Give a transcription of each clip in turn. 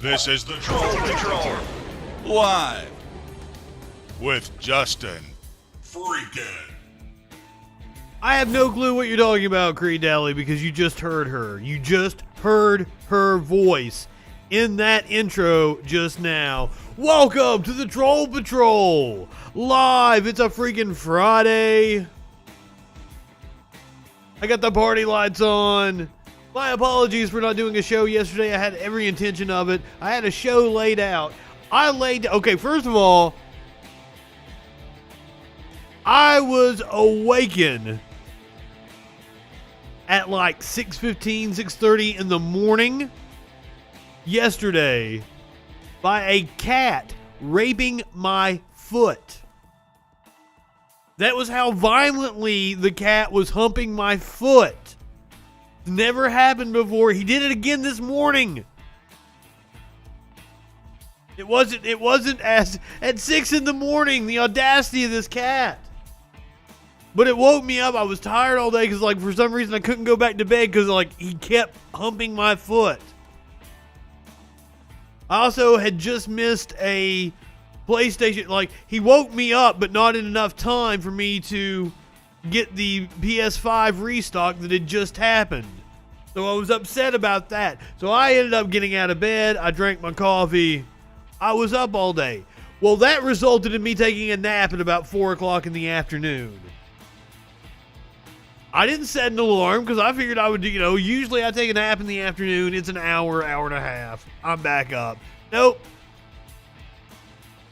This is the Troll Patrol. Live. With Justin FREAKIN. I have no clue what you're talking about, Creed Daly, because you just heard her. You just heard her voice in that intro just now. Welcome to the Troll Patrol. Live. It's a freaking Friday. I got the party lights on. My apologies for not doing a show yesterday. I had every intention of it. I had a show laid out. Okay, first of all, I was awakened at like 6:15, 6:30 in the morning yesterday by a cat raping my foot. That was how violently the cat was humping my foot. Never happened before. He did it again this morning. It wasn't as at 6 in the morning, the audacity of this cat. But it woke me up. I was tired all day because for some reason I couldn't go back to bed because he kept humping my foot. I also had just missed a PlayStation. He woke me up, but not in enough time for me to get the PS5 restock that had just happened. So I was upset about that. So I ended up getting out of bed. I drank my coffee. I was up all day. Well, that resulted in me taking a nap at about 4 o'clock in the afternoon. I didn't set an alarm because I figured I would do, usually I take a nap in the afternoon. It's an hour, hour and a half. I'm back up. Nope.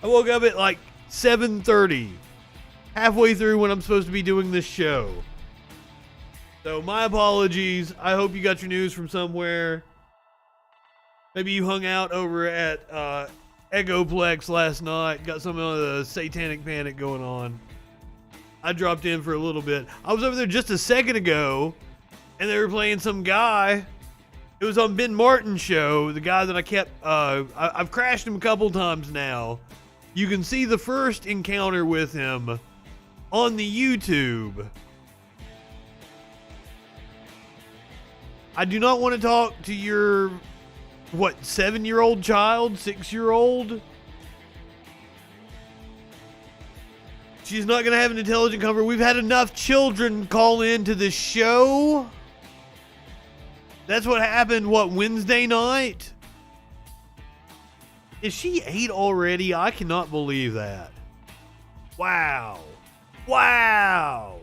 I woke up at 7:30. Halfway through when I'm supposed to be doing this show. So my apologies. I hope you got your news from somewhere. Maybe you hung out over at Egoplex last night. Got some of the satanic panic going on. I dropped in for a little bit. I was over there just a second ago, and they were playing some guy. It was on Ben Martin's show, the guy that I kept... I've crashed him a couple times now. You can see the first encounter with him on the YouTube. I do not want to talk to your, 7-year-old child, 6-year-old? She's not going to have an intelligent conversation. We've had enough children call into this show. That's what happened, Wednesday night? Is she 8 already? I cannot believe that. Wow. Wow.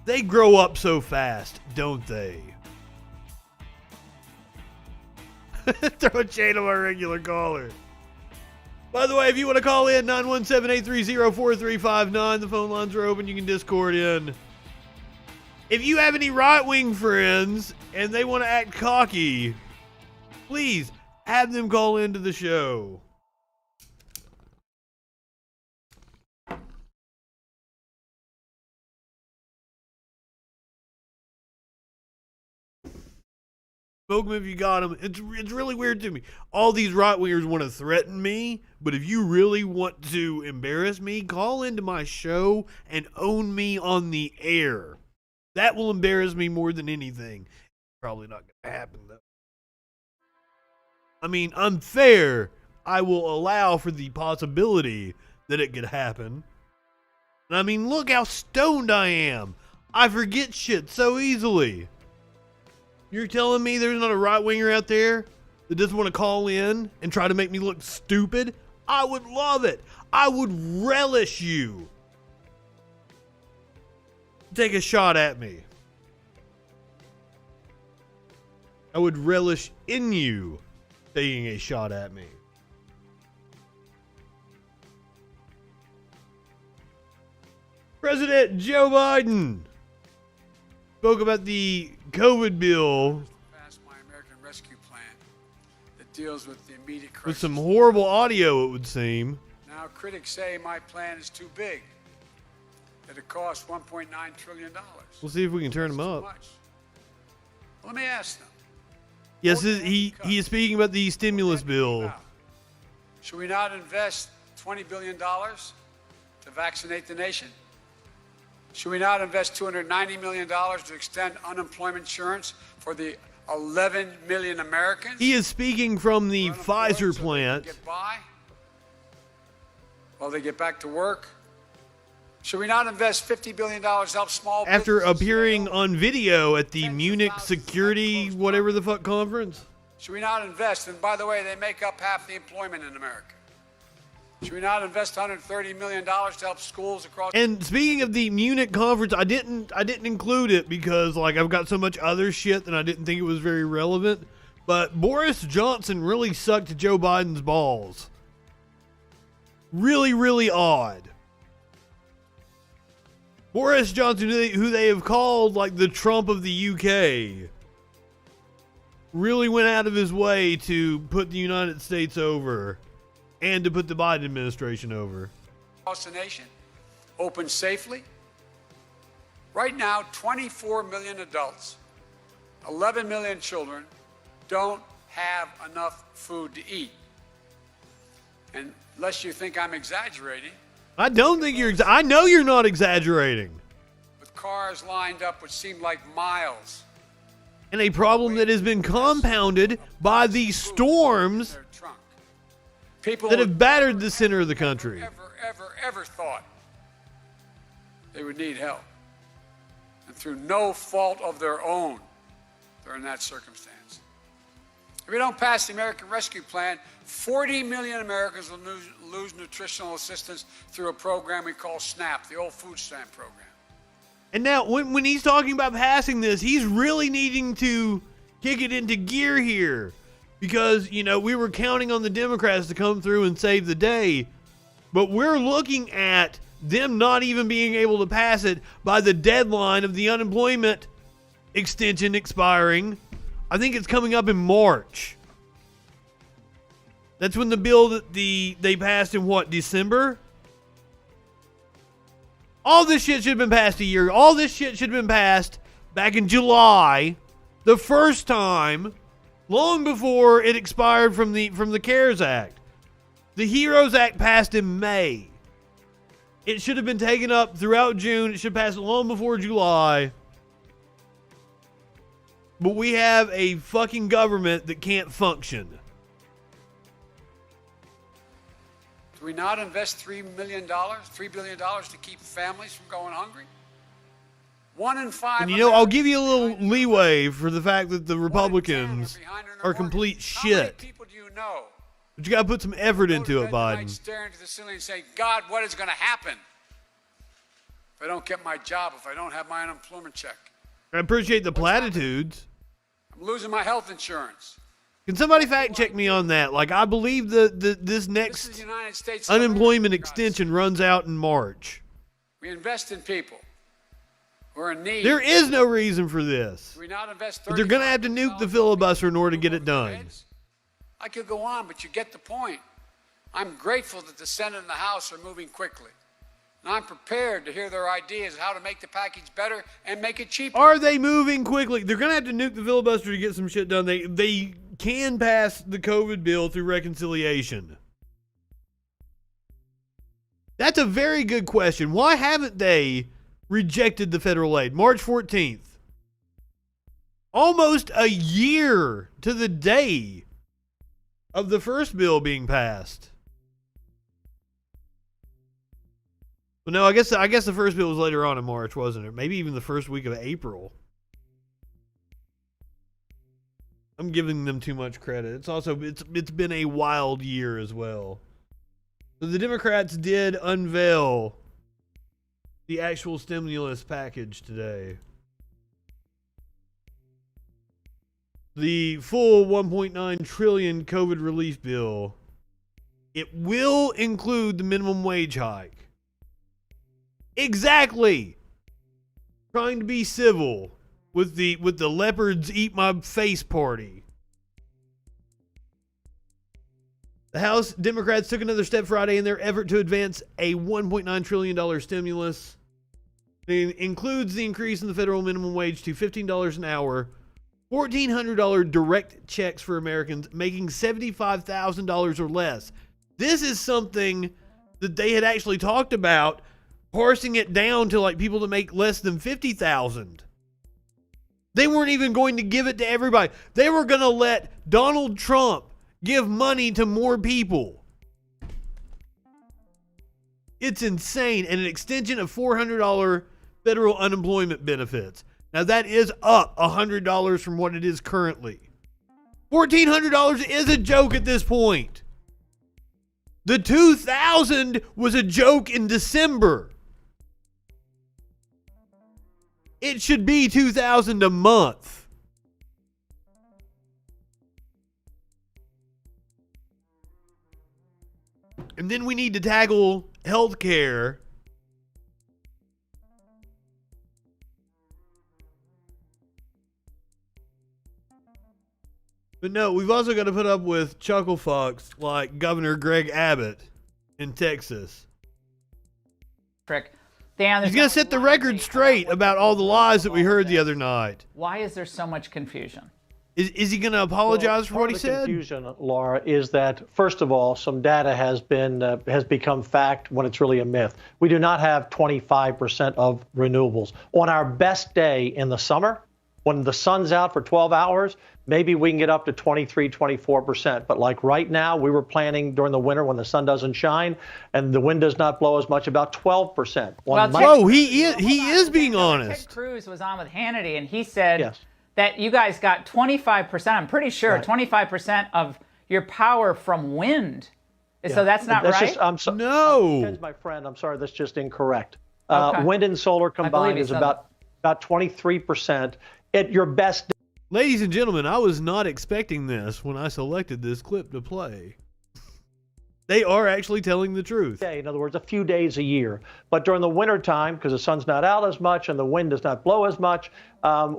They grow up so fast, don't they? Throw a chain on my regular caller. By the way, if you want to call in, 917-830-4359. The phone lines are open. You can Discord in. If you have any right-wing friends and they want to act cocky, please have them call into the show. Smoke them if you got them. It's really weird to me. All these right-wingers want to threaten me, but if you really want to embarrass me, call into my show and own me on the air. That will embarrass me more than anything. Probably not going to happen, though. I mean, I'm fair. I will allow for the possibility that it could happen. And I mean, look how stoned I am. I forget shit so easily. You're telling me there's not a right-winger out there that doesn't want to call in and try to make me look stupid? I would love it. I would relish you. Take a shot at me. I would relish in you taking a shot at me. President Joe Biden spoke about the COVID bill Passed my American Rescue Plan that deals with the immediate crisis. with some horrible audio, it would seem. Now, critics say my plan is too big, that it costs $1.9 trillion. We'll see if we can turn him That's too up. much. Let me ask them. Yes, he is speaking about the stimulus bill. Should we not invest $20 billion to vaccinate the nation? Should we not invest $290 million to extend unemployment insurance for the 11 million Americans. He is speaking from the Who are unemployed Pfizer so they plant. can get by while they get back to work. Should we not invest $50 billion to help small After businesses appearing fail? on video at the Tens of Munich thousands Security of whatever the fuck conference. Should we not invest? And by the way, they make up half the employment in America. Should we not invest $130 million to help schools across? And speaking of the Munich conference, I didn't include it because like I've got so much other shit that I didn't think it was very relevant. But Boris Johnson really sucked Joe Biden's balls. Really, really odd. Boris Johnson, who they have called like the Trump of the UK, really went out of his way to put the United States over and to put the Biden administration over. Across the nation, open safely. Right now, 24 million adults, 11 million children don't have enough food to eat. And unless you think I'm exaggerating, I don't think I know you're not exaggerating. with cars lined up which seem like miles And a problem that has been compounded by the storms in their trunk. People that who have battered the center of the country. ever thought they would need help. And through no fault of their own, they're in that circumstance. If we don't pass the American Rescue Plan, 40 million Americans will lose nutritional assistance through a program we call SNAP, the old food stamp program. And now, when he's talking about passing this, he's really needing to kick it into gear here. Because, you know, we were counting on the Democrats to come through and save the day. But we're looking at them not even being able to pass it by the deadline of the unemployment extension expiring. I think it's coming up in March. That's when the bill that they passed in what, December? All this shit should have been passed a year. All this shit should have been passed back in July, the first time, long before it expired from the CARES Act. The HEROES Act passed in May. It should have been taken up throughout June. It should pass long before July. But we have a fucking government that can't function. Do we not invest $3 billion to keep families from going hungry? 1 in 5. And you know, I'll give you a little leeway for the fact that the Republicans are complete How many shit. people do you know? But you gotta put some effort into it, Biden. Staring to the ceiling and saying, God, what is going to happen if I don't get my job, if I don't have my unemployment check? I appreciate the platitudes. I'm losing my health insurance. Can somebody fact check me on that? Like, I believe this This next is the United States of unemployment America, guys. extension runs out in March. We invest in people who are in need. There is no reason for this. Do we not invest But they're gonna have to nuke the filibuster in order to get it done. I could go on, but you get the point. I'm grateful that the Senate and the House are moving quickly. And I'm prepared to hear their ideas how to make the package better and make it cheaper. Are they moving quickly? They're gonna have to nuke the filibuster to get some shit done. They can pass the COVID bill through reconciliation. That's a very good question. Why haven't they rejected the federal aid? March 14th. Almost a year to the day of the first bill being passed. Well, no, I guess the first bill was later on in March, wasn't it? Maybe even the first week of April. I'm giving them too much credit. It's also it's been a wild year as well. So the Democrats did unveil the actual stimulus package today. The full 1.9 trillion COVID relief bill. It will include the minimum wage hike. Exactly. Trying to be civil with the leopards eat my face party. The House Democrats took another step Friday in their effort to advance a $1.9 trillion stimulus. It includes the increase in the federal minimum wage to $15 an hour, $1,400 direct checks for Americans making $75,000 or less. This is something that they had actually talked about, parsing it down to like people that make less than $50,000. They weren't even going to give it to everybody. They were going to let Donald Trump give money to more people. It's insane. And an extension of $400 federal unemployment benefits. Now that is up $100 from what it is currently. $1,400 is a joke at this point. The $2,000 was a joke in December. It should be $2,000 a month. And then we need to tackle healthcare. But no, we've also got to put up with chuckle fucks like Governor Greg Abbott in Texas. Dan, he's going to set the record straight about all the lies that we heard the other night. Why is there so much confusion? Is he going to apologize for what he said? Confusion, Laura, is that, first of all, some data has become fact when it's really a myth. We do not have 25% of renewables. On our best day in the summer, when the sun's out for 12 hours, maybe we can get up to 23, 24%. But like right now, we were planning during the winter when the sun doesn't shine and the wind does not blow as much, about 12%. Whoa, he is being honest. Ted Cruz was on with Hannity, and he said yes. that you guys got 25%, I'm pretty sure, right. 25% of your power from wind. Yeah. So that's not right? No. Ted's my friend. I'm sorry, that's just incorrect. Okay. Wind and solar combined is about 23%. At your best day. Ladies and gentlemen, I was not expecting this when I selected this clip to play. They are actually telling the truth. In other words, a few days a year. But during the wintertime, because the sun's not out as much and the wind does not blow as much,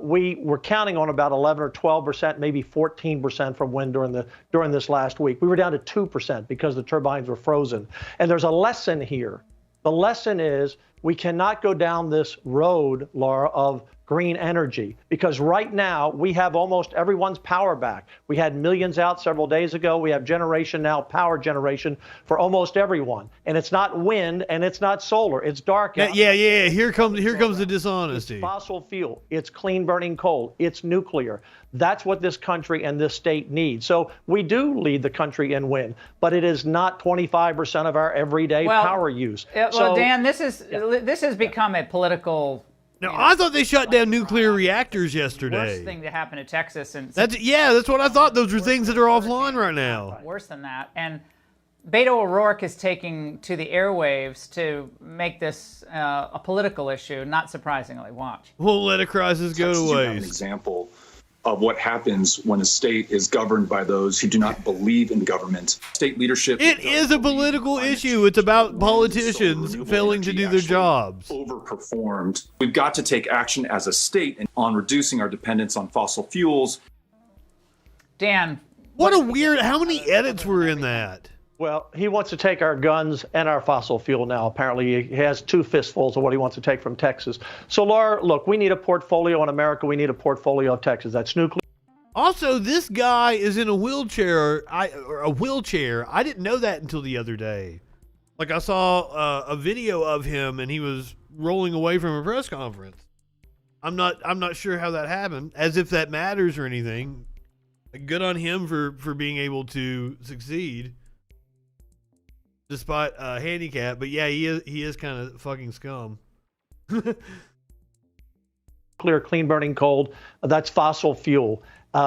we were counting on about 11 or 12%, maybe 14% from wind during this last week. We were down to 2% because the turbines were frozen. And there's a lesson here. The lesson is we cannot go down this road, Laura, of green energy, because right now we have almost everyone's power back. We had millions out several days ago. We have generation now, power generation for almost everyone. And it's not wind and it's not solar. It's dark out. Yeah. Here comes the dishonesty. It's fossil fuel. It's clean burning coal. It's nuclear. That's what this country and this state needs. So we do lead the country in wind, but it is not 25% of our everyday power use. Well, Dan, this has become a political. Now, I thought they shut down nuclear reactors yesterday. Worst thing to happen to Texas. And that's what I thought. Those are things that are offline right now. Worse than that. And Beto O'Rourke is taking to the airwaves to make this a political issue, not surprisingly. Watch. We'll let a crisis go to waste. An example of what happens when a state is governed by those who do not believe in government. State leadership. It is a political issue. It's about politicians failing to do their jobs. Overperformed. We've got to take action as a state on reducing our dependence on fossil fuels. Dan. How many edits were in that? Well, he wants to take our guns and our fossil fuel now. Apparently, he has two fistfuls of what he wants to take from Texas. So, Laura, look, we need a portfolio in America. We need a portfolio of Texas. That's nuclear. Also, this guy is in a wheelchair. I didn't know that until the other day. Like, I saw a video of him, and he was rolling away from a press conference. I'm not sure how that happened, as if that matters or anything. Good on him for being able to succeed. Despite a handicap, but yeah, he is kind of fucking scum. Clean burning coal, that's fossil fuel.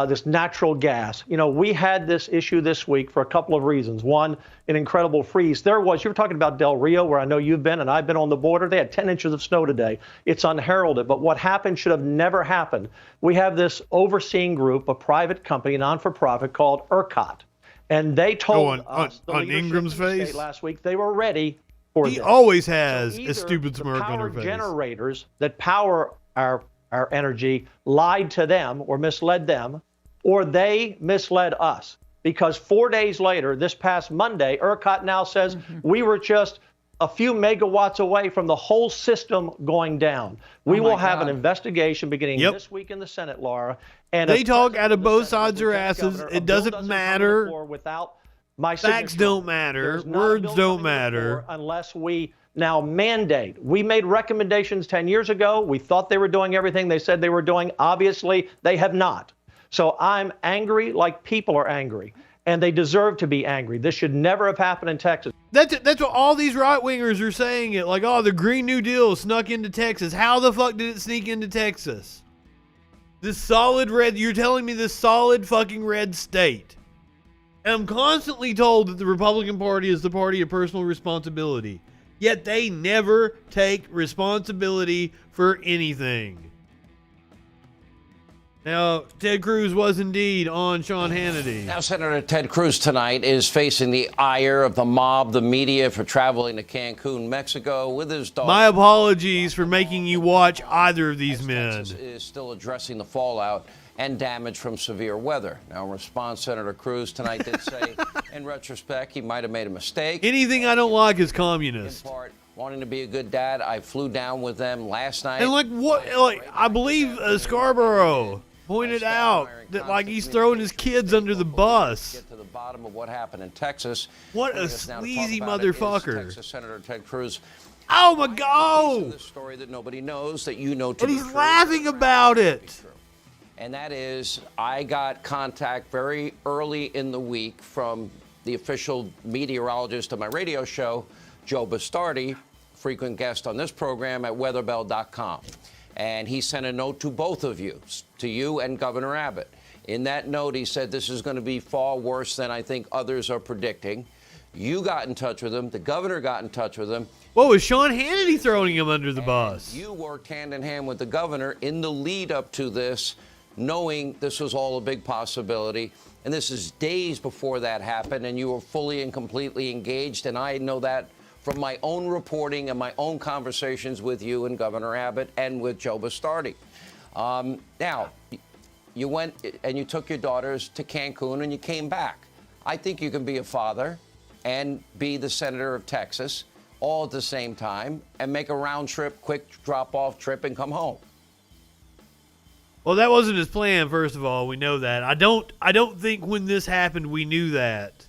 This natural gas. You know, we had this issue this week for a couple of reasons. One, an incredible freeze. You were talking about Del Rio, where I know you've been, and I've been on the border. They had 10 inches of snow today. It's unheralded, but what happened should have never happened. We have this overseeing group, a private company, non-for-profit, called ERCOT. And they told us on Ingram's face last week they were ready for this. He always has a stupid smirk on her face. Generators that power our energy lied to them or misled them, or they misled us. Because 4 days later, this past Monday, ERCOT now says we were just a few megawatts away from the whole system going down. We will have an investigation beginning this week in the Senate, Laura. And they talk out of both sides of their asses. It doesn't matter. Without my facts don't matter. Words don't matter. Unless we now mandate. We made recommendations 10 years ago. We thought they were doing everything they said they were doing. Obviously, they have not. So I'm angry like people are angry, and they deserve to be angry. This should never have happened in Texas. That's what all these right-wingers are saying it. Like, oh, the Green New Deal snuck into Texas. How the fuck did it sneak into Texas? This solid red, you're telling me this solid fucking red state. And I'm constantly told that the Republican Party is the party of personal responsibility. Yet they never take responsibility for anything. Now, Ted Cruz was indeed on Sean Hannity. Now, Senator Ted Cruz tonight is facing the ire of the mob, the media, for traveling to Cancun, Mexico with his daughter. My apologies for making you watch either of these men. Texas is still addressing the fallout and damage from severe weather. Now, in response, Senator Cruz tonight did say, in retrospect, he might have made a mistake. Anything I don't like is communist. In part, wanting to be a good dad, I flew down with them last night. And like what? Like I believe Scarborough pointed out that like he's throwing his kids under the bus. Get to the bottom of what happened in Texas. What a sleazy motherfucker! Texas Senator Ted Cruz. Oh my God! This story that nobody knows that you know to And be he's true. laughing about it. And that is, I got contact very early in the week from the official meteorologist of my radio show, Joe Bastardi, frequent guest on this program at weatherbell.com. And he sent a note to both of you, to you and Governor Abbott. In that note, he said this is going to be far worse than I think others are predicting. You got in touch with him. The governor got in touch with him. What was Sean Hannity throwing him under the bus? You worked hand in hand with the governor in the lead up to this, knowing this was all a big possibility. And this is days before that happened, and you were fully and completely engaged. And I know that from my own reporting and my own conversations with you and Governor Abbott and with Joe Bastardi. Now, you went and you took your daughters to Cancun and you came back. I think you can be a father and be the senator of Texas all at the same time and make a round trip, quick drop-off trip and come home. Well, that wasn't his plan, first of all. We know that. I don't think when this happened we knew that.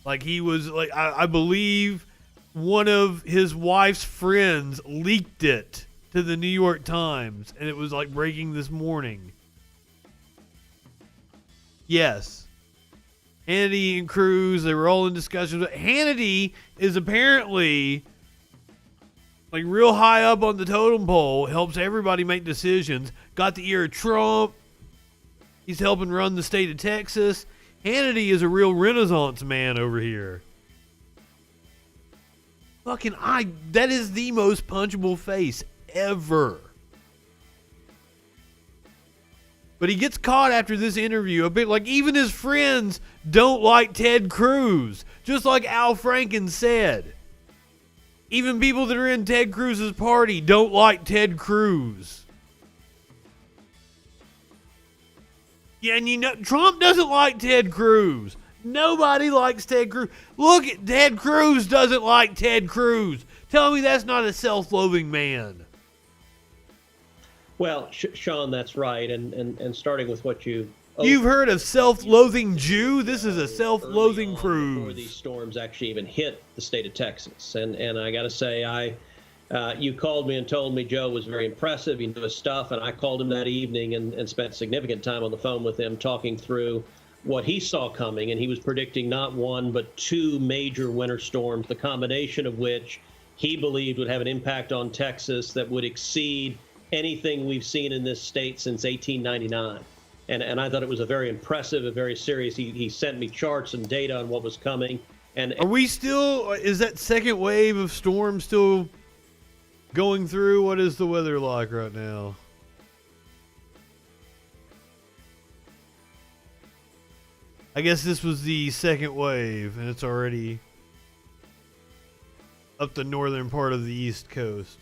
Like he was like I believe one of his wife's friends leaked it to the New York Times, and it was like breaking this morning. Yes. Hannity and Cruz, they were all in discussions. Hannity is apparently like real high up on the totem pole, helps everybody make decisions. Got the ear of Trump. He's helping run the state of Texas. Hannity is a real Renaissance man over here. That is the most punchable face ever. But he gets caught after this interview a bit like even his friends don't like Ted Cruz. Just like Al Franken said. Even people that are in Ted Cruz's party don't like Ted Cruz. Yeah, and you know, Trump doesn't like Ted Cruz. Nobody likes Ted Cruz. Look at Ted Cruz doesn't like Ted Cruz. Tell me that's not a self-loathing man. Well, Sean, that's right. And starting with what you've heard of self-loathing Jew? This is a self-loathing Cruz. Before these storms actually even hit the state of Texas. And I got to say, you called me and told me Joe was very impressive. He knew his stuff. And I called him that evening and spent significant time on the phone with him talking through what he saw coming. And he was predicting not one, but two major winter storms, the combination of which he believed would have an impact on Texas that would exceed anything we've seen in this state since 1899. And I thought it was a very impressive, a very serious. He sent me charts and data on what was coming. And are we still, is that second wave of storm still going through? What is the weather like right now? I guess this was the second wave, and it's already up the northern part of the East Coast.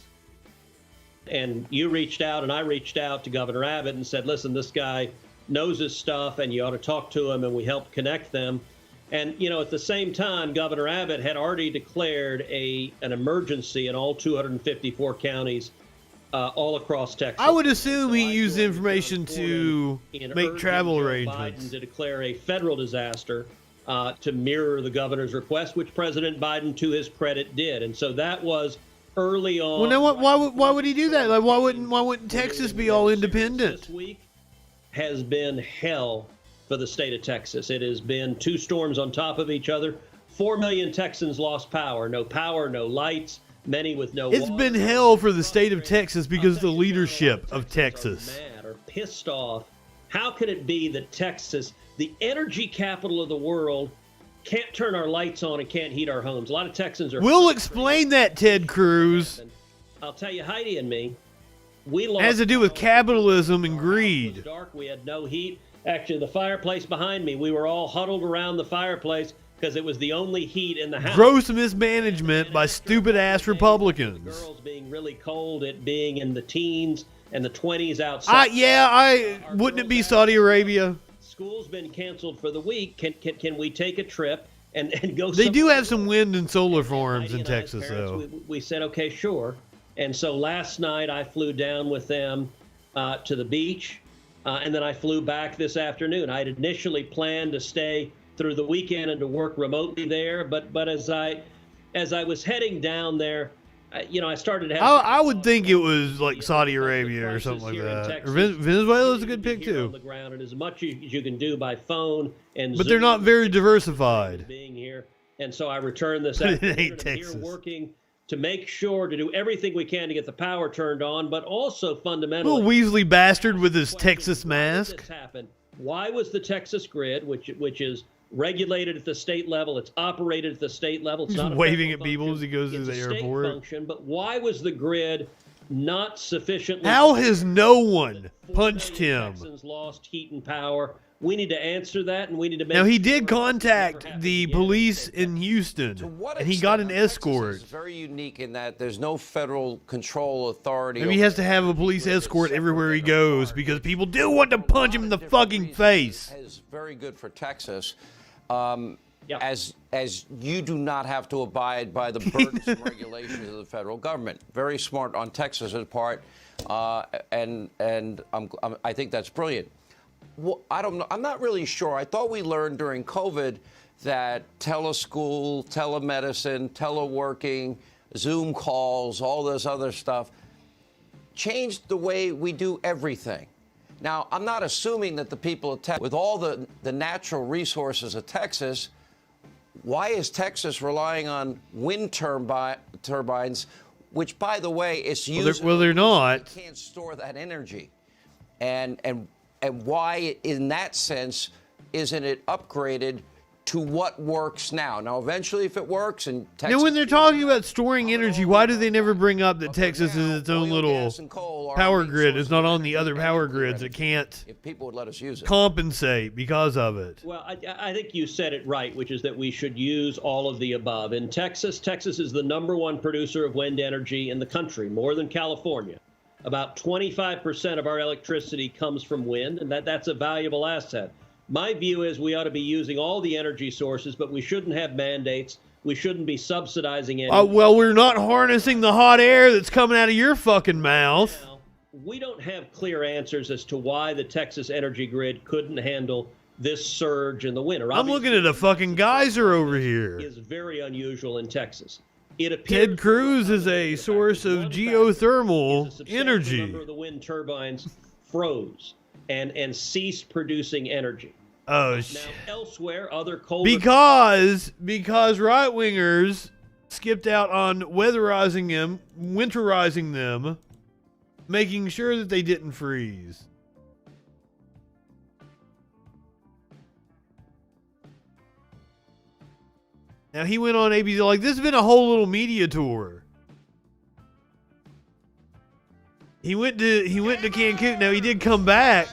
And you reached out, and I reached out to Governor Abbott and said, listen, this guy knows his stuff, and you ought to talk to him, and we helped connect them. And, you know, at the same time, Governor Abbott had already declared an emergency in all 254 counties all across Texas. I would assume he used the information to make travel arrangements. Biden to declare a federal disaster to mirror the governor's request, which President Biden, to his credit, did. And so that was early on. Well, now why would he do that? Like, why wouldn't Texas be all independent? This week has been hell for the state of Texas. It has been two storms on top of each other. 4 million Texans lost power, no lights, many with no It's water. been hell for the state of Texas because of the leadership of Texas. Mad or pissed off. How can it be that Texas, the energy capital of the world, can't turn our lights on and can't heat our homes? A lot of Texans are... We'll explain that, Ted Cruz. I'll tell you, Heidi and me, we lost... It has to do with capitalism and It greed. was dark. We had no heat. Actually, the fireplace behind me, we were all huddled around the fireplace because it was the only heat in the house. Gross mismanagement by stupid-ass Republicans. Girls being really cold, it being in the teens and the 20s outside. Wouldn't it be Saudi Arabia? School's been canceled for the week. Can we take a trip and go? They do somewhere? have some wind and solar farms Heidi in and I, as Texas, parents, though. we said, okay, sure. And so last night I flew down with them to the beach, and then I flew back this afternoon. I had initially planned to stay through the weekend and to work remotely there, but as I was heading down there, I started to have... I would think it was like Saudi Arabia or something like that. Or Venezuela's a good pick, On too. the ground, and as much as you can do by phone and But they're not very diversified. being here, and so I returned this It afternoon. ain't I'm here Texas. working to make sure to do everything we can to get the power turned on, but also fundamentally... Little Weasley bastard with his Texas Why did mask. this happen? Why was the Texas grid, which is regulated at the state level, it's operated at the state level, it's He's not a waving federal at people function, as he goes through it's the a state airport. function, but why was the grid not sufficiently... How has no one punched him? Texans lost heat and power. We need to answer that, and we need to make Now, he sure did it contact never the happens again. police in Houston, To what and he got an extent- Texas escort. is very unique in that there's no federal control authority. Maybe he has to have a police escort everywhere he goes because people do want to punch him in the fucking face. Is very good for Texas. Yeah. As you do not have to abide by the burdensome regulations of the federal government. Very smart on Texas's part, and I think that's brilliant. Well, I don't know. I'm not really sure. I thought we learned during COVID that teleschool, telemedicine, teleworking, Zoom calls, all this other stuff changed the way we do everything. Now, I'm not assuming that the people of Texas, with all the natural resources of Texas, why is Texas relying on wind turbines, which, by the way, it's used... Well, they're not. They can't store that energy. And why, in that sense, isn't it upgraded to what works now? Now, eventually, if it works, and Texas... Now, when they're talking about storing energy, why do they never bring up that Texas is its own little power grid? It's not on the other power grids. It can't If people would let us use it. compensate because of it. Well, I think you said it right, which is that we should use all of the above. In Texas is the #1 producer of wind energy in the country, more than California. About 25% of our electricity comes from wind, and that's a valuable asset. My view is we ought to be using all the energy sources, but we shouldn't have mandates. We shouldn't be subsidizing any. Well, we're not harnessing the hot air that's coming out of your fucking mouth. Now, we don't have clear answers as to why the Texas energy grid couldn't handle this surge in the winter. I'm looking at a fucking geyser over here. Is very unusual in Texas. It appears Ted Cruz is a source of geothermal a substantial energy. number of the wind turbines froze and ceased producing energy. Oh, Now, elsewhere, other colder because right wingers skipped out on weatherizing them, winterizing them, making sure that they didn't freeze. Now he went on ABC like this has been a whole little media tour. He went to Cancun. Now he did come back.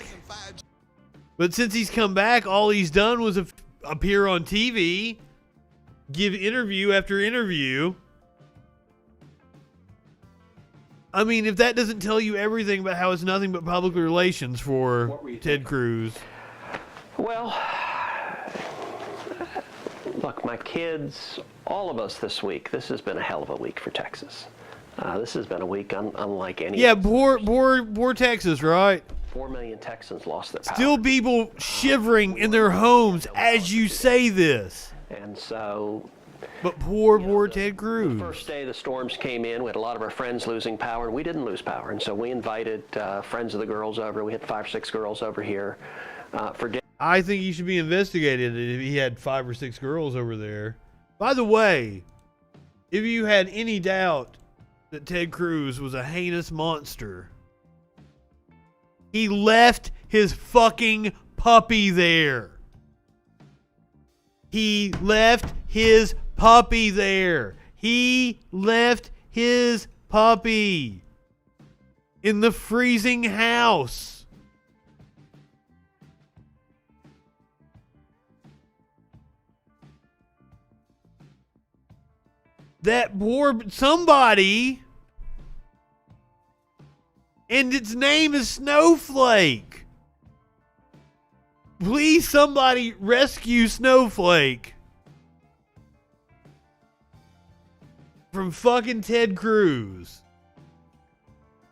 But since he's come back, all he's done was appear on TV, give interview after interview. I mean, if that doesn't tell you everything about how it's nothing but public relations for Ted Cruz. Well, look, my kids, all of us this week, this has been a hell of a week for Texas. This has been a week unlike any. Yeah, poor Texas, right? 4 million Texans lost their power. Still people shivering in their homes as you say this. And so... But poor Ted Cruz. The first day the storms came in, we had a lot of our friends losing power, and we didn't lose power. And so we invited friends of the girls over. We had 5 or 6 girls over here for dinner. I think he should be investigated if he had 5 or 6 girls over there. By the way, if you had any doubt that Ted Cruz was a heinous monster, he left his fucking puppy there. He left his puppy there. He left his puppy in the freezing house. That poor somebody, and its name is Snowflake. Please, somebody rescue Snowflake from fucking Ted Cruz.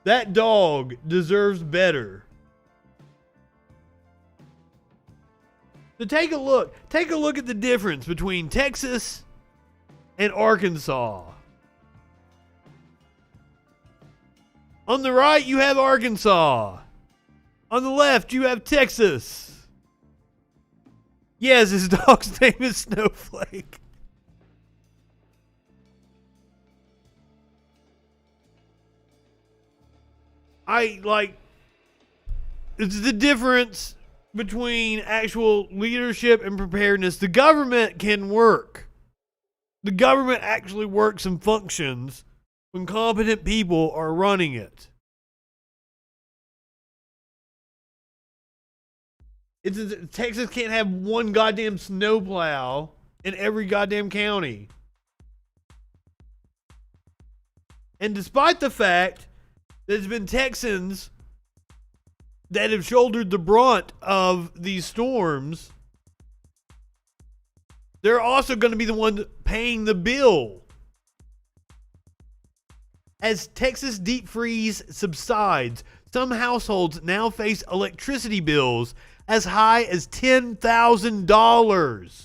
That dog deserves better. So take a look. Take a look at the difference between Texas and Arkansas. On the right, you have Arkansas. On the left, you have Texas. Yes, his dog's name is Snowflake. It's the difference between actual leadership and preparedness. The government can work. The government actually works and functions when competent people are running it. Texas can't have one goddamn snowplow in every goddamn county. And despite the fact that it's been Texans that have shouldered the brunt of these storms, they're also going to be the ones paying the bill. As Texas deep freeze subsides, some households now face electricity bills as high as $10,000.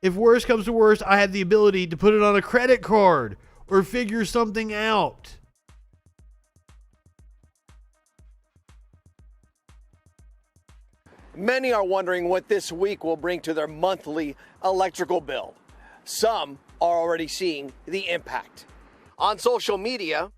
If worse comes to worse, I have the ability to put it on a credit card or figure something out. Many are wondering what this week will bring to their monthly electrical bill. Some are already seeing the impact. On social media,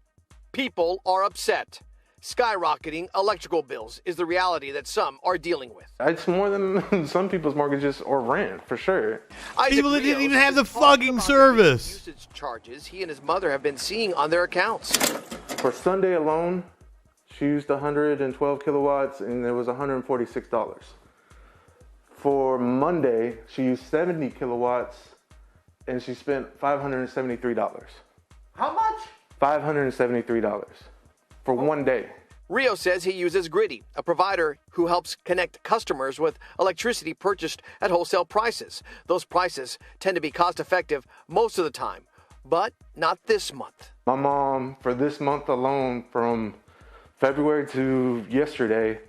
people are upset. Skyrocketing electrical bills is the reality that some are dealing with. It's more than some people's mortgages or rent, for sure. People that didn't even have the fucking service. Usage charges he and his mother have been seeing on their accounts. For Sunday alone, she used 112 kilowatts and it was $146. For Monday, she used 70 kilowatts and she spent $573. How much? $573 for one day. Rio says he uses Griddy, a provider who helps connect customers with electricity purchased at wholesale prices. Those prices tend to be cost effective most of the time, but not this month. My mom, for this month alone, from February to yesterday,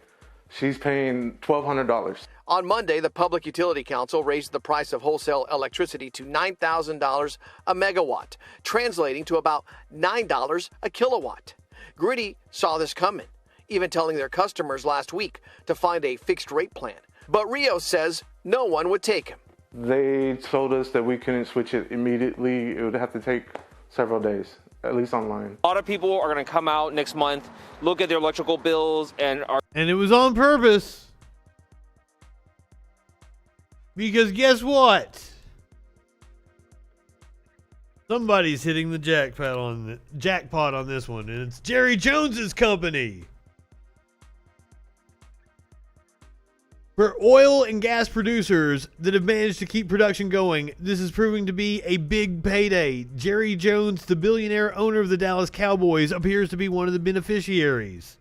she's paying $1,200. On Monday, the Public Utility Council raised the price of wholesale electricity to $9,000 a megawatt, translating to about $9 a kilowatt. Griddy saw this coming, even telling their customers last week to find a fixed rate plan. But Rio says no one would take him. They told us that we couldn't switch it immediately. It would have to take several days, at least online. A lot of people are going to come out next month, look at their electrical bills, and it was on purpose. Because guess what? Somebody's hitting the jackpot on this one, and it's Jerry Jones's company. For oil and gas producers that have managed to keep production going, this is proving to be a big payday. Jerry Jones, the billionaire owner of the Dallas Cowboys, appears to be one of the beneficiaries.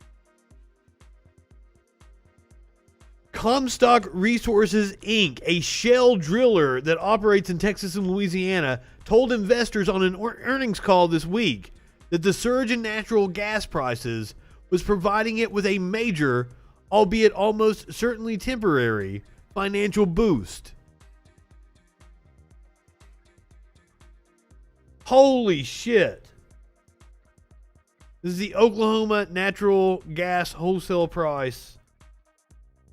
Comstock Resources, Inc., a shale driller that operates in Texas and Louisiana, told investors on an earnings call this week that the surge in natural gas prices was providing it with a major, albeit almost certainly temporary, financial boost. Holy shit. This is the Oklahoma natural gas wholesale price.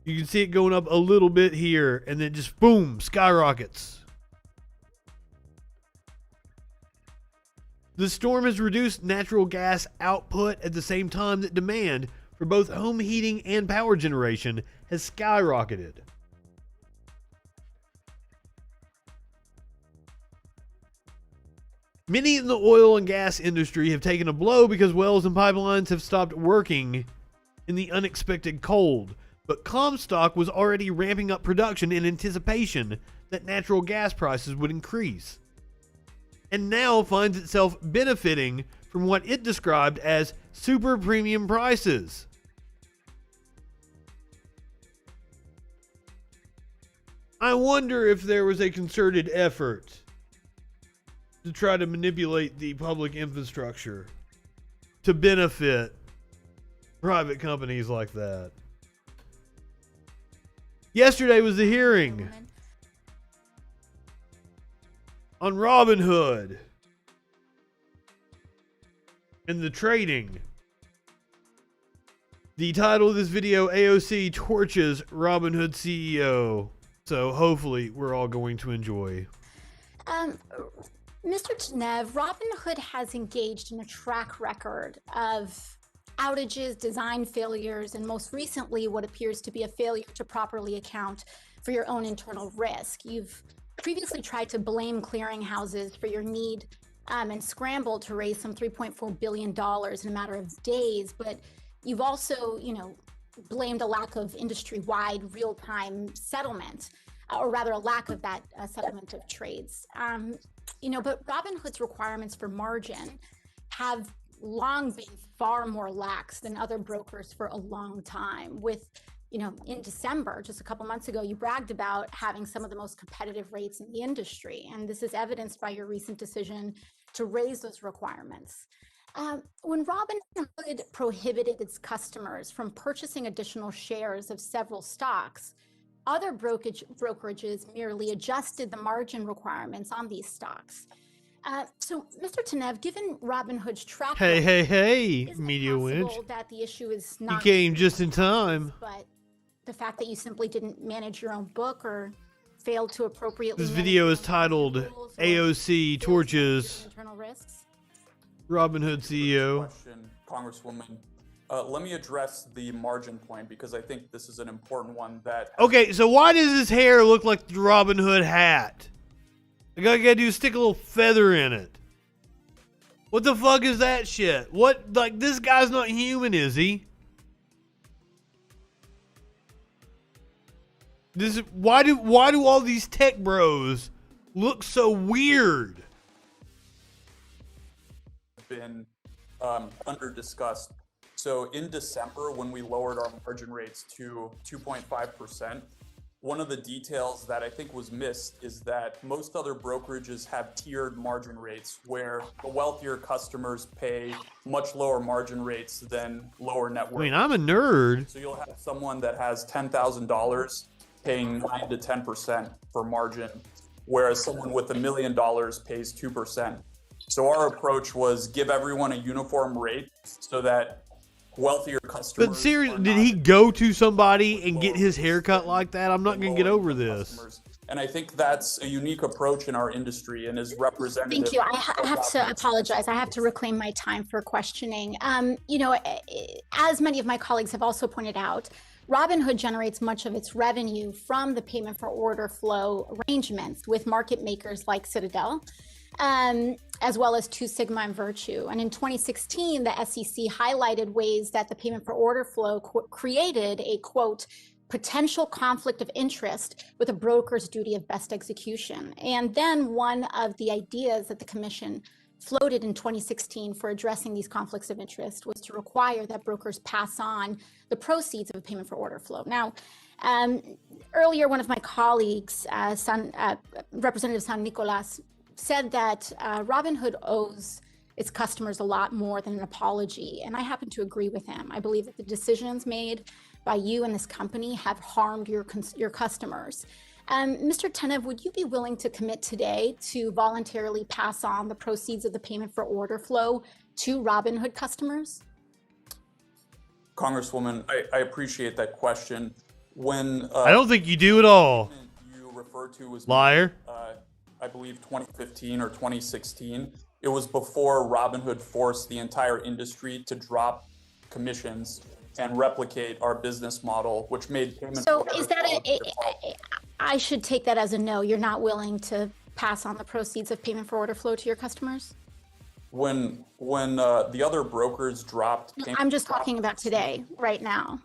You can see it going up a little bit here and then just boom, skyrockets. The storm has reduced natural gas output at the same time that demand for both home heating and power generation has skyrocketed. Many in the oil and gas industry have taken a blow because wells and pipelines have stopped working in the unexpected cold, but Comstock was already ramping up production in anticipation that natural gas prices would increase, and now finds itself benefiting from what it described as super premium prices. I wonder if there was a concerted effort to try to manipulate the public infrastructure to benefit private companies like that. Yesterday was the hearing on Robinhood and the trading. The title of this video, AOC torches Robinhood CEO. So hopefully we're all going to enjoy. Mr. Tnev, Robinhood has engaged in a track record of outages, design failures, and most recently what appears to be a failure to properly account for your own internal risk. You've previously tried to blame clearinghouses for your need and scrambled to raise some $3.4 billion in a matter of days, but you've also, blamed a lack of industry-wide real-time settlement, or rather a lack of that settlement of trades. But Robinhood's requirements for margin have long been far more lax than other brokers for a long time. With, in December, just a couple months ago, you bragged about having some of the most competitive rates in the industry. And this is evidenced by your recent decision to raise those requirements. When Robinhood prohibited its customers from purchasing additional shares of several stocks, other brokerages merely adjusted the margin requirements on these stocks. So, Mr. Tnev, given Robinhood's track record, Hey, Media Winch. That the issue is You not came just in time. But the fact that you simply didn't manage your own book or failed to appropriately. This video is titled AOC torches internal risks. Robinhood CEO. Question, Congresswoman. Let me address the margin point because I think this is an important one that... Okay, so why does his hair look like the Robin Hood hat? All I gotta do is stick a little feather in it. What the fuck is that shit? What, this guy's not human, is he? Why do all these tech bros look so weird? Been under discussed. So in December, when we lowered our margin rates to 2.5%, one of the details that I think was missed is that most other brokerages have tiered margin rates where the wealthier customers pay much lower margin rates than lower net worth. I mean, I'm a nerd. So you'll have someone that has $10,000 paying 9 to 10% for margin, whereas someone with $1 million pays 2%. So our approach was give everyone a uniform rate so that wealthier customers. But seriously, did he go to somebody and get his haircut like that? I'm not going to get over this. And I think that's a unique approach in our industry and is representative. Thank you. I have to apologize. I have to reclaim my time for questioning. As many of my colleagues have also pointed out, Robinhood generates much of its revenue from the payment for order flow arrangements with market makers like Citadel, as well as Two Sigma and Virtue. And in 2016, the SEC highlighted ways that the payment for order flow created a, quote, potential conflict of interest with a broker's duty of best execution. And then one of the ideas that the commission floated in 2016 for addressing these conflicts of interest was to require that brokers pass on the proceeds of a payment for order flow. Now, earlier, one of my colleagues, Representative San Nicolas, said that Robinhood owes its customers a lot more than an apology. And I happen to agree with him. I believe that the decisions made by you and this company have harmed your customers. Mr. Tenev, would you be willing to commit today to voluntarily pass on the proceeds of the payment for order flow to Robinhood customers? Congresswoman, I appreciate that question. When I don't think you do at all. You refer to was liar. I believe 2015 or 2016. It was before Robinhood forced the entire industry to drop commissions and replicate our business model, which made payment. So is that I should take that as a no. You're not willing to pass on the proceeds of payment for order flow to your customers? When the other brokers dropped. I'm just talking about today, right now.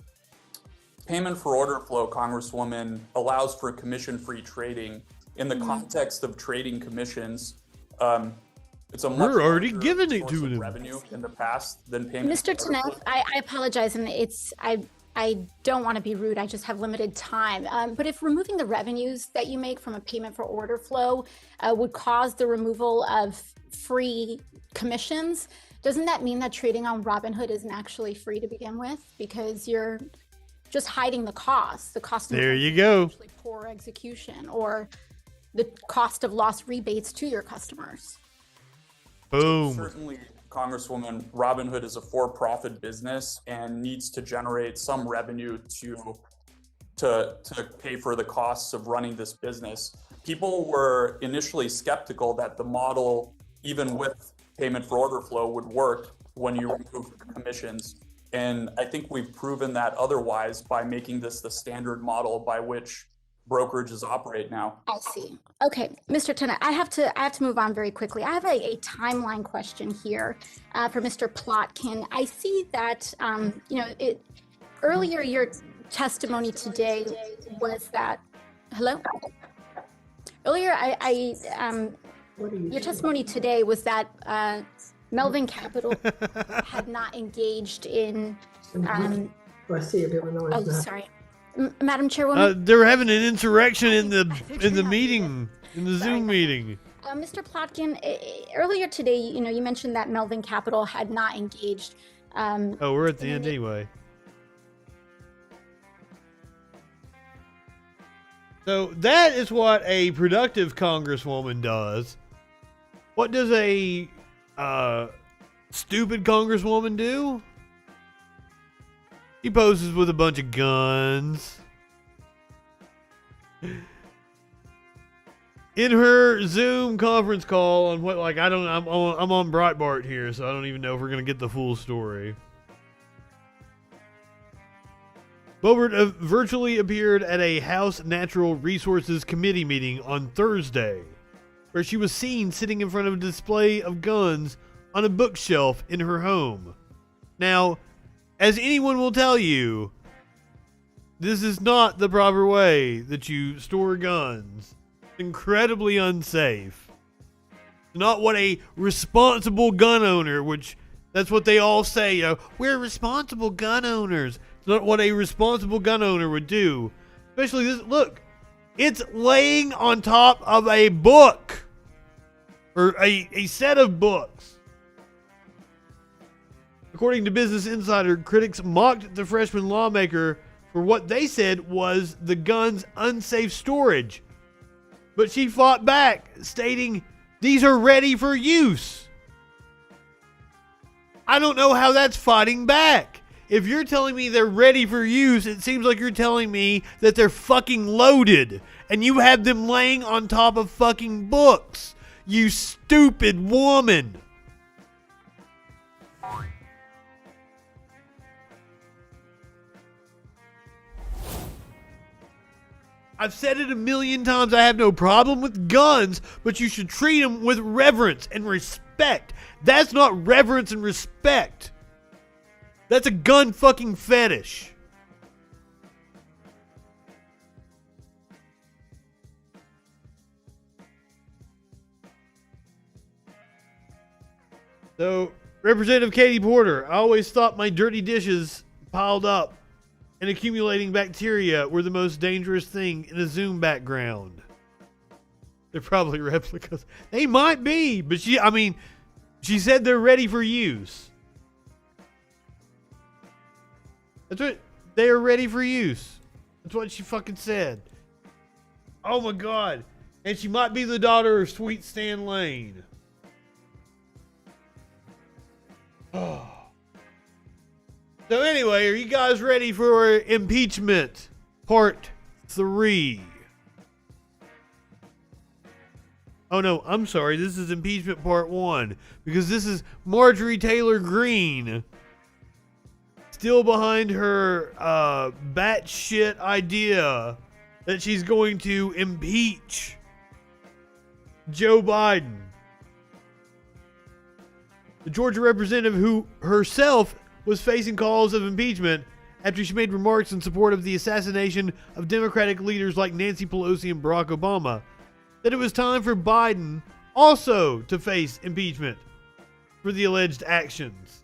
Payment for order flow, Congresswoman, allows for commission-free trading. In the context of trading commissions, it's a much We're already larger giving it source to of them. revenue in the past than payment. Mr. for order flow. Tenev, I apologize, and I don't want to be rude. I just have limited time. But if removing the revenues that you make from a payment for order flow would cause the removal of free commissions, doesn't that mean that trading on Robinhood isn't actually free to begin with? Because you're just hiding the cost. The cost. There you go. Poor execution or the cost of lost rebates to your customers. Boom. Certainly, Congresswoman, Robinhood is a for-profit business and needs to generate some revenue to pay for the costs of running this business. People were initially skeptical that the model, even with payment for order flow, would work when you remove commissions. And I think we've proven that otherwise by making this the standard model by which brokerages operate now. I see. Okay, Mr. Tenev, I have to move on very quickly. I have a timeline question here for Mr. Plotkin. I see that earlier your testimony today was that your testimony today was that Melvin Capital had not engaged in. Sorry. Madam Chairwoman. They're having an insurrection in the meeting, in the Zoom meeting. Mr. Plotkin, earlier today, you mentioned that Melvin Capital had not engaged. We're at the end anyway. So that is what a productive congresswoman does. What does a stupid congresswoman do? He poses with a bunch of guns. In her Zoom conference call on I'm on Breitbart here, so I don't even know if we're gonna get the full story. Boebert virtually appeared at a House Natural Resources Committee meeting on Thursday, where she was seen sitting in front of a display of guns on a bookshelf in her home. Now, as anyone will tell you, this is not the proper way that you store guns. It's incredibly unsafe. Not what a responsible gun owner, which that's what they all say, we're responsible gun owners. It's not what a responsible gun owner would do. Especially this, look, it's laying on top of a book. Or a set of books. According to Business Insider, critics mocked the freshman lawmaker for what they said was the gun's unsafe storage. But she fought back, stating, these are ready for use. I don't know how that's fighting back. If you're telling me they're ready for use, it seems like you're telling me that they're fucking loaded. And you have them laying on top of fucking books. You stupid woman. I've said it a million times, I have no problem with guns, but you should treat them with reverence and respect. That's not reverence and respect. That's a gun fucking fetish. So, Representative Katie Porter, I always thought my dirty dishes piled up and accumulating bacteria were the most dangerous thing in a Zoom background. They're probably replicas. They might be, but She said they're ready for use. That's what they are ready for use. That's what she fucking said. Oh my God. And she might be the daughter of Sweet Stan Lane. Oh. So anyway, are you guys ready for impeachment part 3? Oh no, I'm sorry. This is impeachment part 1 because this is Marjorie Taylor Greene still behind her batshit idea that she's going to impeach Joe Biden. The Georgia representative who herself was facing calls of impeachment after she made remarks in support of the assassination of Democratic leaders like Nancy Pelosi and Barack Obama, that it was time for Biden also to face impeachment for the alleged actions.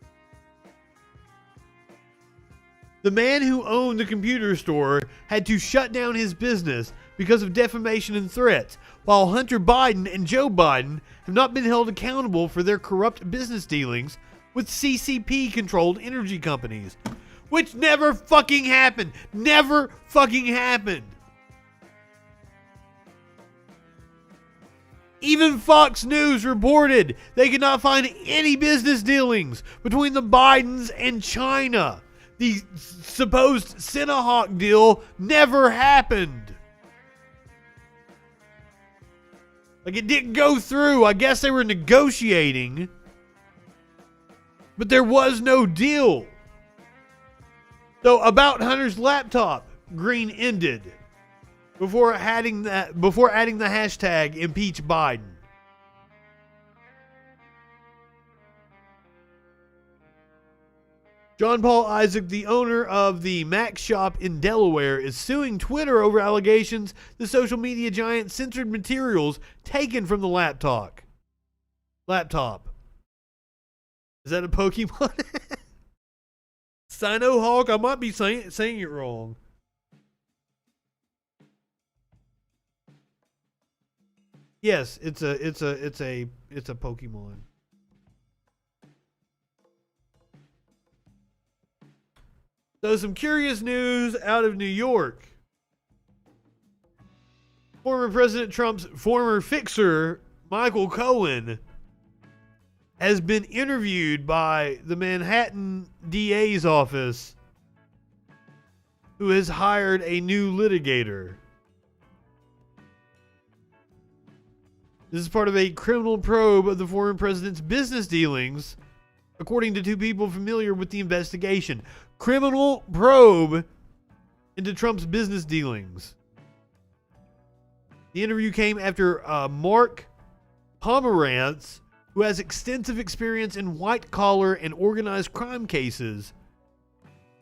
The man who owned the computer store had to shut down his business because of defamation and threats, while Hunter Biden and Joe Biden have not been held accountable for their corrupt business dealings with CCP-controlled energy companies, which never fucking happened. Never fucking happened. Even Fox News reported they could not find any business dealings between the Bidens and China. The supposed Sinahawk deal never happened. Like, it didn't go through. I guess they were negotiating, but there was no deal. So about Hunter's laptop, Green ended before adding the hashtag impeach Biden. John Paul Isaac, the owner of the Mac shop in Delaware, is suing Twitter over allegations the social media giant censored materials taken from the laptop. Is that a Pokemon? Sinohawk? I might be saying it wrong. Yes, it's a Pokemon. So some curious news out of New York. Former President Trump's former fixer, Michael Cohen, has been interviewed by the Manhattan DA's office, who has hired a new litigator. This is part of a criminal probe of the former president's business dealings, according to two people familiar with the investigation. Criminal probe into Trump's business dealings. The interview came after Mark Pomerantz, who has extensive experience in white-collar and organized crime cases,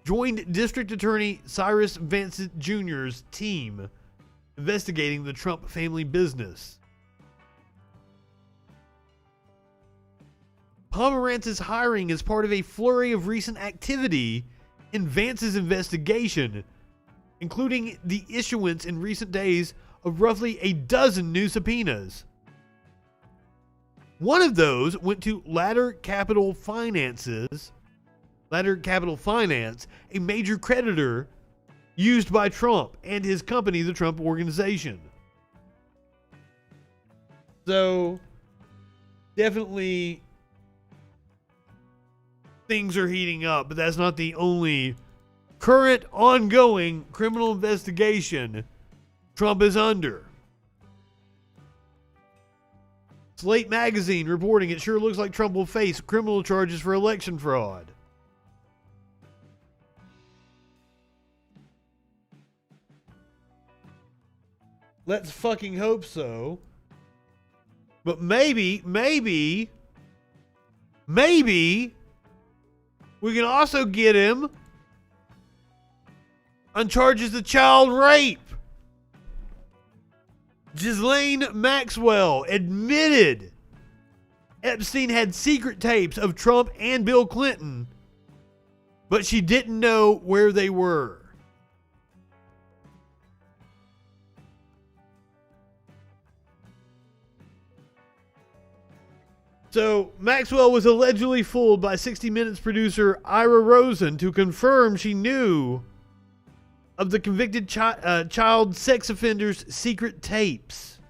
joined District Attorney Cyrus Vance Jr.'s team investigating the Trump family business. Pomerantz's hiring is part of a flurry of recent activity in Vance's investigation, including the issuance in recent days of roughly a dozen new subpoenas. One of those went to Ladder Capital Finance, a major creditor used by Trump and his company, the Trump Organization. So, definitely things are heating up, but that's not the only current ongoing criminal investigation Trump is under. Slate magazine reporting it sure looks like Trump will face criminal charges for election fraud. Let's fucking hope so. But maybe we can also get him on charges of child rape. Ghislaine Maxwell admitted Epstein had secret tapes of Trump and Bill Clinton, but she didn't know where they were. So, Maxwell was allegedly fooled by 60 Minutes producer Ira Rosen to confirm she knew of the convicted child sex offender's secret tapes.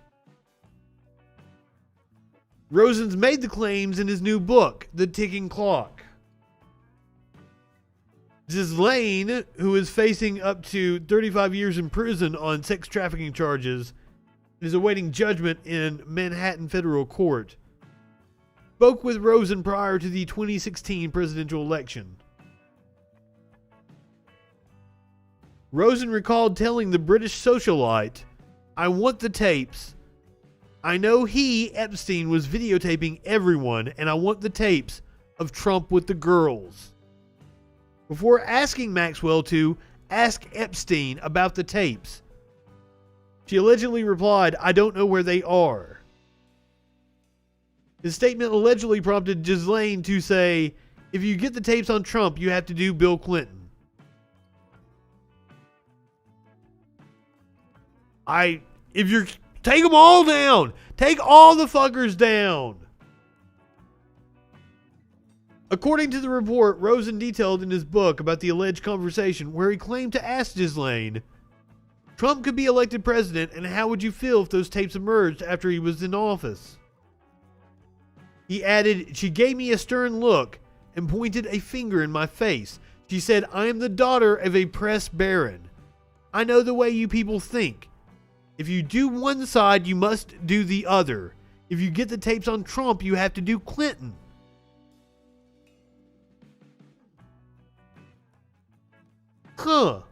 Rosen's made the claims in his new book, The Ticking Clock. Ghislaine, who is facing up to 35 years in prison on sex trafficking charges, is awaiting judgment in Manhattan federal court, spoke with Rosen prior to the 2016 presidential election. Rosen recalled telling the British socialite, "I want the tapes. I know Epstein, was videotaping everyone, and I want the tapes of Trump with the girls." Before asking Maxwell to ask Epstein about the tapes, she allegedly replied, "I don't know where they are." His statement allegedly prompted Ghislaine to say, "If you get the tapes on Trump, you have to do Bill Clinton." Take them all down. Take all the fuckers down. According to the report, Rosen detailed in his book about the alleged conversation where he claimed to ask Ghislaine, "Trump could be elected president, and how would you feel if those tapes emerged after he was in office?" He added, "She gave me a stern look and pointed a finger in my face. She said, 'I am the daughter of a press baron. I know the way you people think. If you do one side, you must do the other. If you get the tapes on Trump, you have to do Clinton.'" Huh.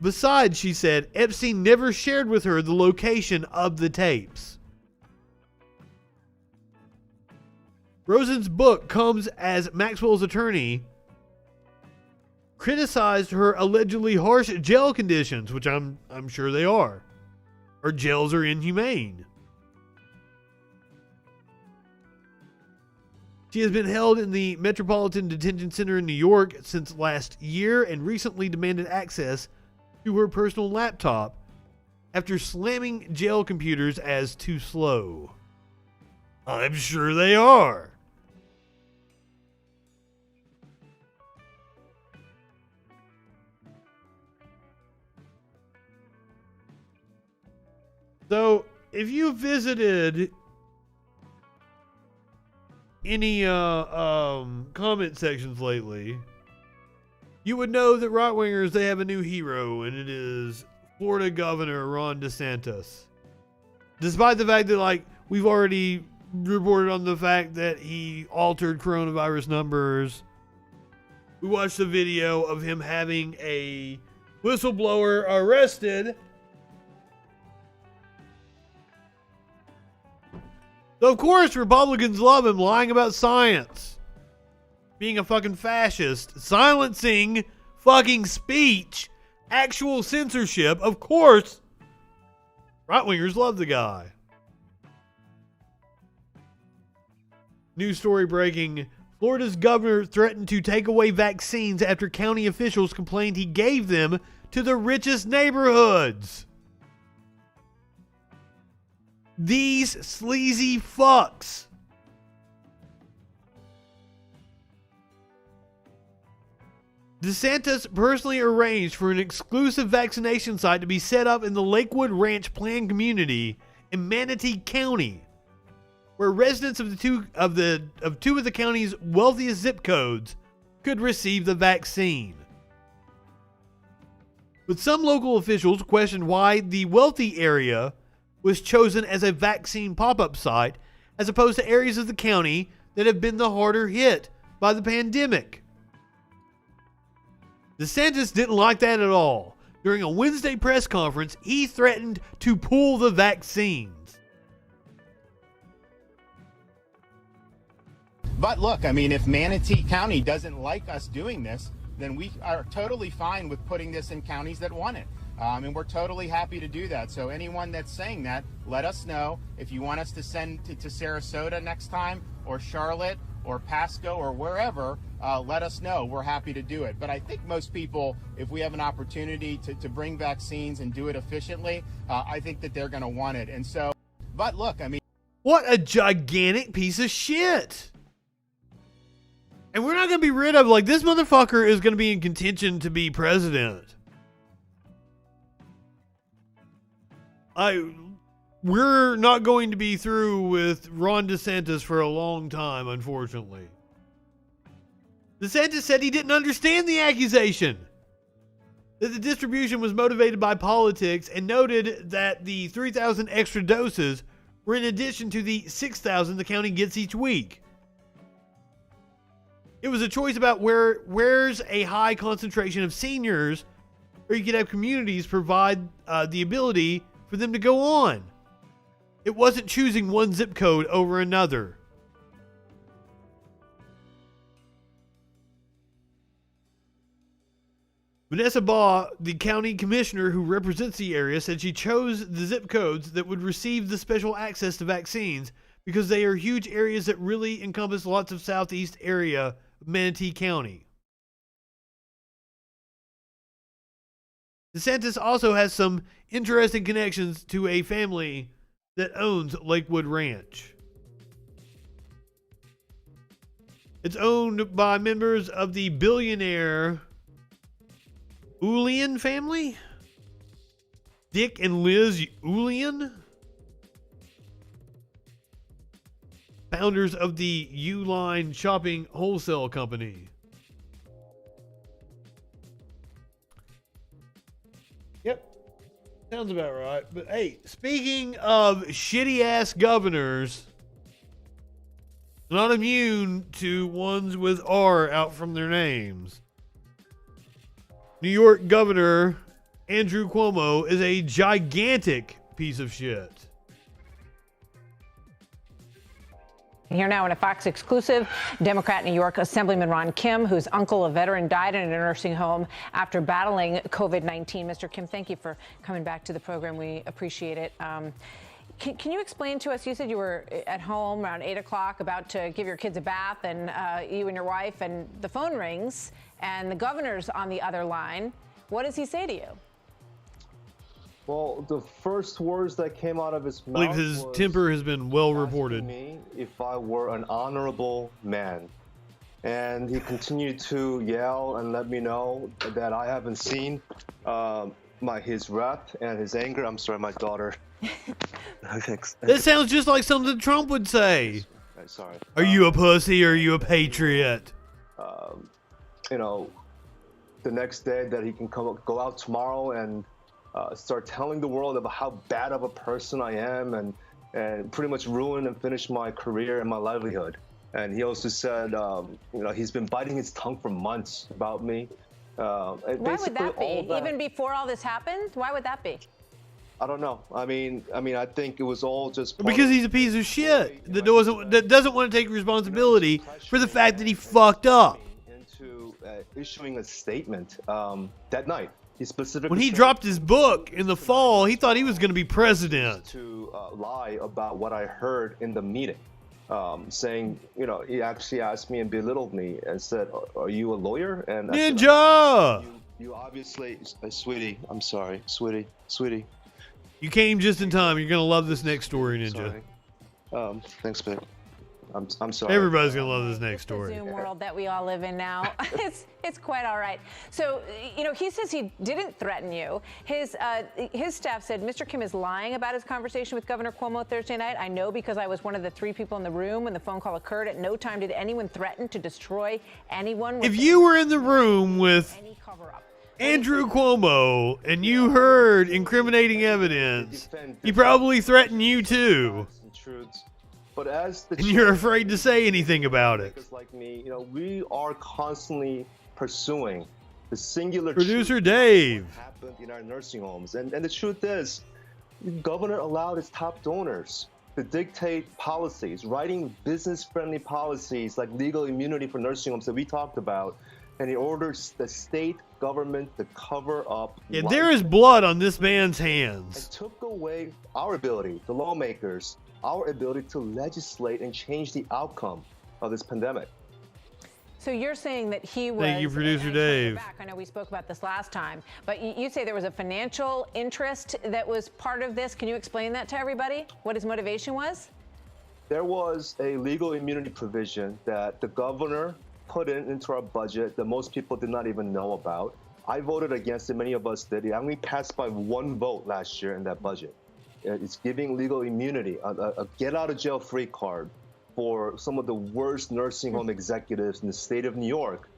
Besides, she said, Epstein never shared with her the location of the tapes. Rosen's book comes as Maxwell's attorney criticized her allegedly harsh jail conditions, which I'm sure they are. Her jails are inhumane. She has been held in the Metropolitan Detention Center in New York since last year and recently demanded access to her personal laptop after slamming jail computers as too slow. I'm sure they are. So, if you visited any comment sections lately, you would know that right-wingers, they have a new hero, and it is Florida Governor Ron DeSantis. Despite the fact that, we've already reported on the fact that he altered coronavirus numbers. We watched a video of him having a whistleblower arrested. So of course Republicans love him lying about science. Being a fucking fascist. Silencing fucking speech. Actual censorship. Of course. Right-wingers love the guy. News story breaking. Florida's governor threatened to take away vaccines after county officials complained he gave them to the richest neighborhoods. These sleazy fucks. DeSantis personally arranged for an exclusive vaccination site to be set up in the Lakewood Ranch planned community in Manatee County, where residents of two of the county's wealthiest zip codes could receive the vaccine. But some local officials questioned why the wealthy area was chosen as a vaccine pop-up site as opposed to areas of the county that have been the harder hit by the pandemic. DeSantis didn't like that at all. During a Wednesday press conference, he threatened to pull the vaccines. But look, I mean, if Manatee County doesn't like us doing this, then we are totally fine with putting this in counties that want it. And we're totally happy to do that. So anyone that's saying that, let us know. If you want us to send to Sarasota next time, or Charlotte, or Pasco, or wherever, let us know. We're happy to do it. But I think most people, if we have an opportunity to bring vaccines and do it efficiently, I think that they're going to want it. And so But look, I mean, what a gigantic piece of shit. And we're not going to be rid of, like, this motherfucker is going to be in contention to be president. We're not going to be through with Ron DeSantis for a long time, unfortunately. DeSantis said he didn't understand the accusation that the distribution was motivated by politics and noted that the 3,000 extra doses were in addition to the 6,000 the county gets each week. It was a choice about where's a high concentration of seniors, or you could have communities provide the ability for them to go on. It wasn't choosing one zip code over another. Vanessa Baugh, the county commissioner who represents the area, said she chose the zip codes that would receive the special access to vaccines because they are huge areas that really encompass lots of southeast area of Manatee County. DeSantis also has some interesting connections to a family that owns Lakewood Ranch. It's owned by members of the billionaire Ulian family? Dick and Liz Ulian? Founders of the Uline Shopping Wholesale Company. Yep. Sounds about right. But hey, speaking of shitty ass governors, not immune to ones with R out from their names. New York Governor Andrew Cuomo is a gigantic piece of shit. Here now in a Fox exclusive, Democrat New York Assemblyman Ron Kim, whose uncle, a veteran, died in a nursing home after battling COVID-19. Mr. Kim, thank you for coming back to the program. We appreciate it. Can you explain to us, you said you were at home around 8 o'clock about to give your kids a bath, and you and your wife, and the phone rings, and the governor's on the other line. What does he say to you? Well, the first words that came out of his mouth I believe his temper has been well reported. Me if I were an honorable man. And he continued to yell and let me know that I haven't seen his wrath and his anger. I'm sorry, my daughter. This sounds just like something Trump would say. Sorry. Are you a pussy or are you a patriot? You know, the next day that he can go out tomorrow and start telling the world about how bad of a person I am and pretty much ruin and finish my career and my livelihood. And he also said, he's been biting his tongue for months about me. Why would that be? Even before all this happened? Why would that be? I don't know. I mean, I think it was all just because he's a piece of shit that doesn't want to take responsibility for the fact that he fucked up. Into issuing a statement that night. He specifically when he dropped his book in the fall, he thought he was going to be president. To lie about what I heard in the meeting, saying, he actually asked me and belittled me and said, "Are you a lawyer?" And Ninja! Said, you obviously, sweetie. I'm sorry, sweetie. You came just in time. You're going to love this next story, Ninja. Sorry. Thanks, babe. I'm sorry. Everybody's going to love this next story. The Zoom world that we all live in now. It's quite all right. So, he says he didn't threaten you. His staff said Mr. Kim is lying about his conversation with Governor Cuomo Thursday night. I know because I was one of the 3 people in the room when the phone call occurred. At no time did anyone threaten to destroy anyone. If you were in the room with Andrew Cuomo and you heard incriminating evidence, he probably threatened you too. But as the and you're afraid to say anything about it. Like me, we are constantly pursuing the singular producer Dave. What happened in our nursing homes, and the truth is, the governor allowed his top donors to dictate policies, writing business-friendly policies like legal immunity for nursing homes that we talked about, and he orders the state government to cover up. Yeah, there is blood on this man's hands. It took away our ability, the lawmakers, our ability to legislate and change the outcome of this pandemic. So you're saying that he was... Thank you, Producer Dave. I know we spoke about this last time, but you say there was a financial interest that was part of this. Can you explain that to everybody, what his motivation was? There was a legal immunity provision that the governor put into our budget that most people did not even know about. I voted against it. Many of us did. It only passed by one vote last year in that budget. It's giving legal immunity, a get-out-of-jail-free card for some of the worst nursing home executives in the state of New York.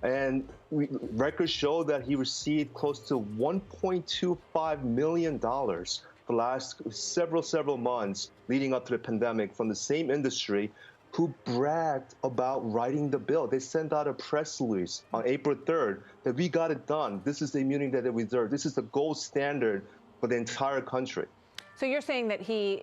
And records show that he received close to $1.25 million for the last several months leading up to the pandemic from the same industry who bragged about writing the bill. They sent out a press release on April 3rd that we got it done. This is the immunity that they deserve. This is the gold standard for the entire country. So you're saying that he,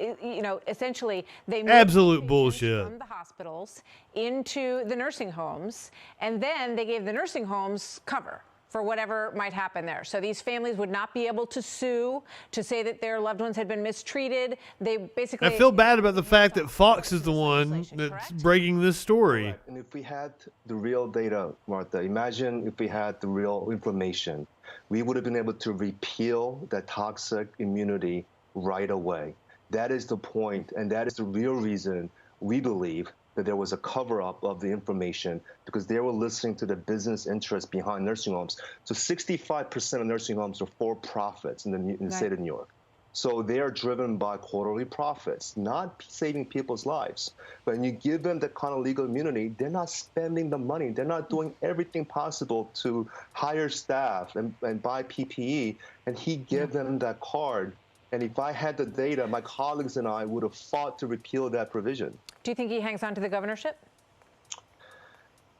essentially they moved absolute bullshit from the hospitals into the nursing homes, and then they gave the nursing homes cover for whatever might happen there. So these families would not be able to sue to say that their loved ones had been mistreated. They basically... I feel bad about the fact that Fox is the one that's breaking this story. Correct. And if we had the real data, Martha, imagine if we had the real information, we would have been able to repeal that toxic immunity right away. That is the point, and that is the real reason we believe that there was a cover-up of the information, because they were listening to the business interests behind nursing homes. So 65% of nursing homes are for-profits in the state of New York. So they are driven by quarterly profits, not saving people's lives. But when you give them that kind of legal immunity, they're not spending the money. They're not doing everything possible to hire staff and buy PPE, and he gave them that card. And if I had the data, my colleagues and I would have fought to repeal that provision. Do you think he hangs on to the governorship?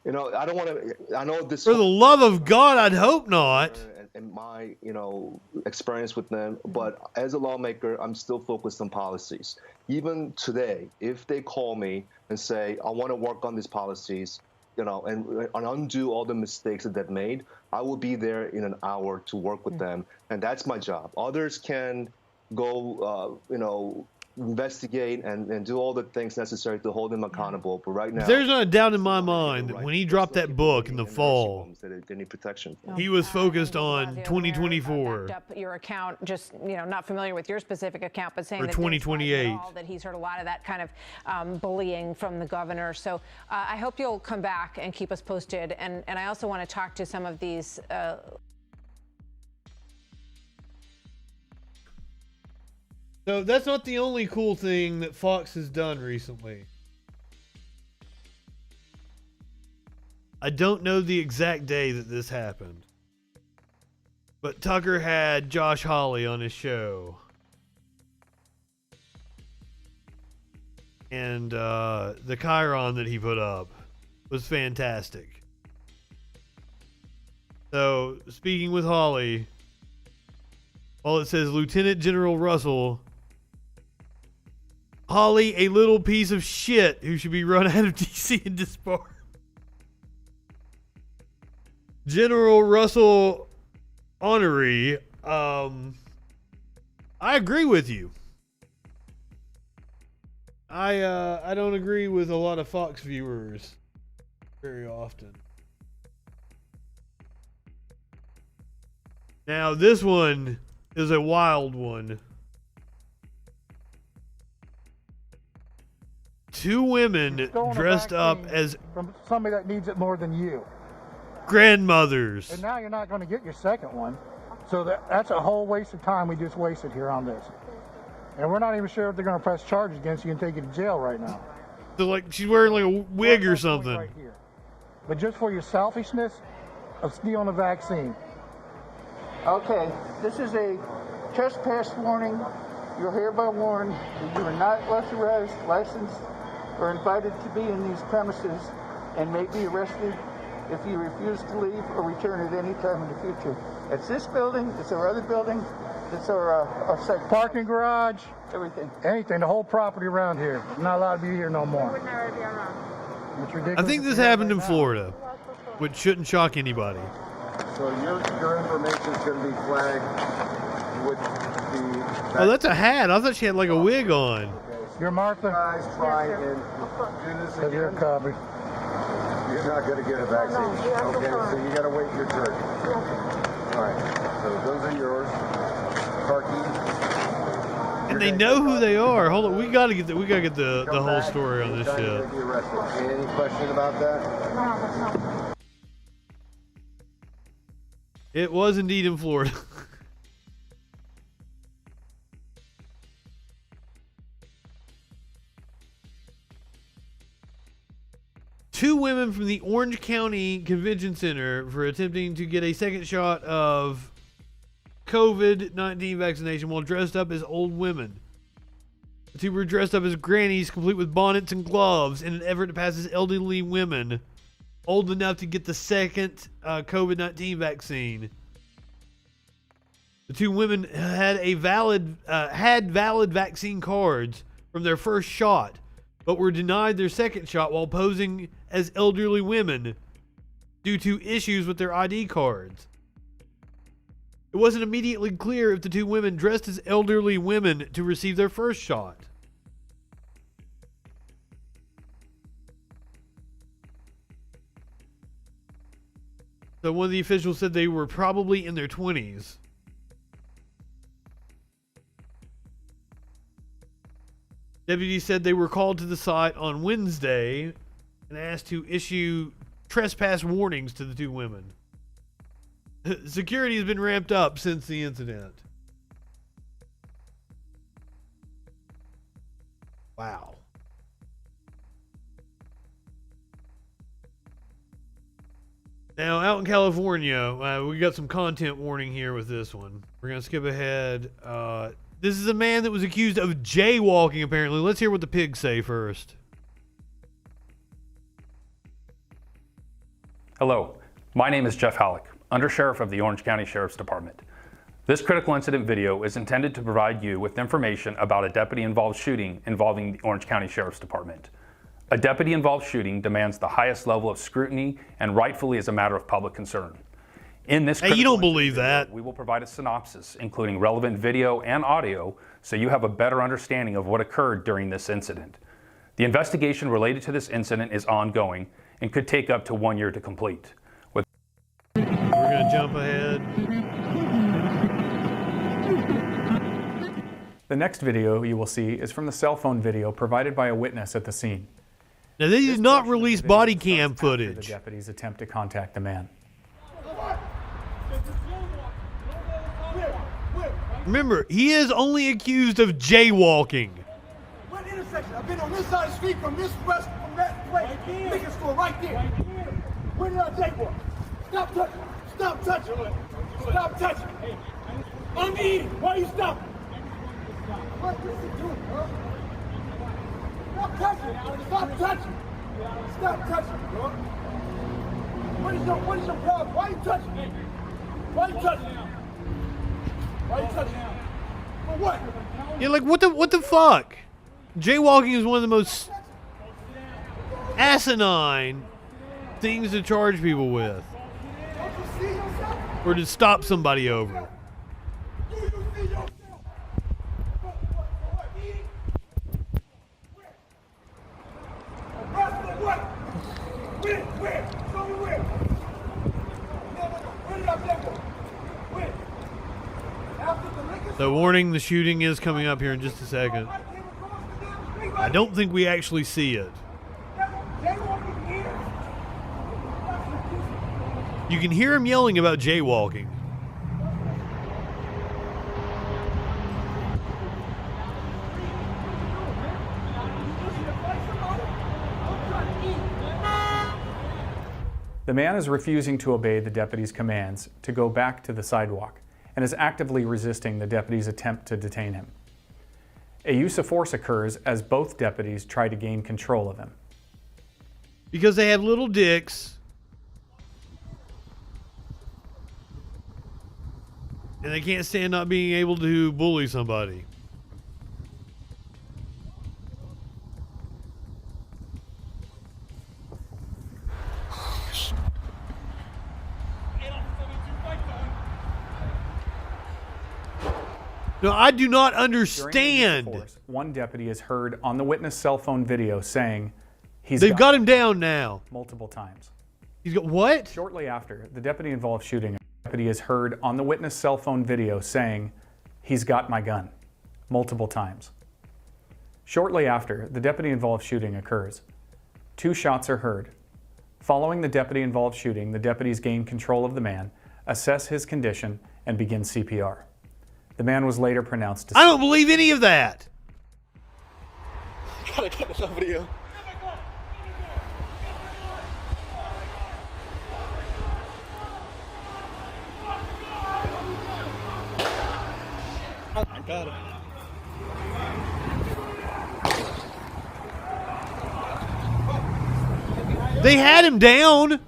I don't want to, I know this... For the love of God, I'd hope not. And my, experience with them, but as a lawmaker, I'm still focused on policies. Even today, if they call me and say, I want to work on these policies, and undo all the mistakes that they've made, I will be there in an hour to work with them. And that's my job. Others can go, investigate and do all the things necessary to hold him accountable. But right now, there's not a doubt in my mind that when he dropped that book in the fall, they need protection. He was focused on 2024. Backed up your account, just not familiar with your specific account, but saying or that 2028. that he's heard a lot of that kind of bullying from the governor. So I hope you'll come back and keep us posted. And I also want to talk to some of these. So that's not the only cool thing that Fox has done recently. I don't know the exact day that this happened, but Tucker had Josh Hawley on his show. And the chyron that he put up was fantastic. So, speaking with Hawley, it says Lieutenant General Russell, Hawley, a little piece of shit who should be run out of D.C. and disbarred. General Russell Honoree, I agree with you. I don't agree with a lot of Fox viewers very often. Now, this one is a wild one. 2 women dressed up as from somebody that needs it more than you. Grandmothers. And now you're not going to get your second one. So that's a whole waste of time we just wasted here on this. And we're not even sure if they're going to press charges against you and take you to jail right now. So she's wearing like a wig or something. Right here. But just for your selfishness of stealing a vaccine. Okay, this is a trespass warning. You're hereby warned that you are not authorized, licensed, or invited to be in these premises and may be arrested if you refuse to leave or return at any time in the future. It's this building, it's our other building, it's our second parking garage, everything. Anything, the whole property around here. You're not allowed to be here no more. Wouldn't already be around. It's ridiculous. I think this happened in Florida, which shouldn't shock anybody. So your information is going to be flagged with the... Oh, that's a hat. I thought she had like a wig on. You're Martha? Guys try and do this again. You're a copy. You're going not going to get a vaccine. Okay, so you got to wait your turn. All right, so those are yours. Car keys. And they know who they are. Hold on, we gotta get the whole story on this shit. Any question about that? It was indeed in Florida. Two women from the Orange County Convention Center for attempting to get a second shot of COVID-19 vaccination while dressed up as old women. The two were dressed up as grannies, complete with bonnets and gloves, in an effort to pass as elderly women old enough to get the second COVID-19 vaccine. The two women had valid vaccine cards from their first shot, but were denied their second shot while posing as elderly women due to issues with their ID cards. It wasn't immediately clear if the two women dressed as elderly women to receive their first shot. So one of the officials said they were probably in their 20s. Deputies said they were called to the site on Wednesday and asked to issue trespass warnings to the two women. Security has been ramped up since the incident. Wow. Now, out in California, we got some content warning here with this one. We're going to skip ahead. This is a man that was accused of jaywalking, apparently. Let's hear what the pigs say first. Hello, my name is Jeff Halleck, Undersheriff of the Orange County Sheriff's Department. This critical incident video is intended to provide you with information about a deputy-involved shooting involving the Orange County Sheriff's Department. A deputy-involved shooting demands the highest level of scrutiny and rightfully is a matter of public concern. In this you don't believe that. We will provide a synopsis, including relevant video and audio, so you have a better understanding of what occurred during this incident. The investigation related to this incident is ongoing and could take up to 1 year to complete. We're going to jump ahead. The next video you will see is from the cell phone video provided by a witness at the scene. Now, they did not release body cam footage. The deputies attempt to contact the man. Remember, he is only accused of jaywalking. What intersection? I've been on this side of the street from this west, from that place. Liquor store right there. Where did I jaywalk? Stop touching. Stop touching. Stop touching. I'm eating. Why are you stopping? What is he doing, bro? Stop touching. Stop touching. Stop touching, bro. What is your problem? Why are you touching me? Why are you touching me? Why are you touching me? For what? Yeah, like what the fuck? Jaywalking is one of the most asinine things to charge people with, or to stop somebody over. So warning, the shooting is coming up here in just a second. I don't think we actually see it. You can hear him yelling about jaywalking. The man is refusing to obey the deputy's commands to go back to the sidewalk and is actively resisting the deputy's attempt to detain him. A use of force occurs as both deputies try to gain control of him. Because they have little dicks. And they can't stand not being able to bully somebody. No, I do not understand. One deputy is heard on the witness cell phone video saying, They've got him down now. Multiple times. He's got what? Shortly after the deputy involved shooting, a deputy is heard on the witness cell phone video saying, "He's got my gun," multiple times. Shortly after the deputy involved shooting occurs, 2 shots are heard. Following the deputy involved shooting, the deputies gain control of the man, assess his condition, and begin CPR. The man was later pronounced deceased. I don't believe any of that. Gotta get this on video. I got it. They had him down.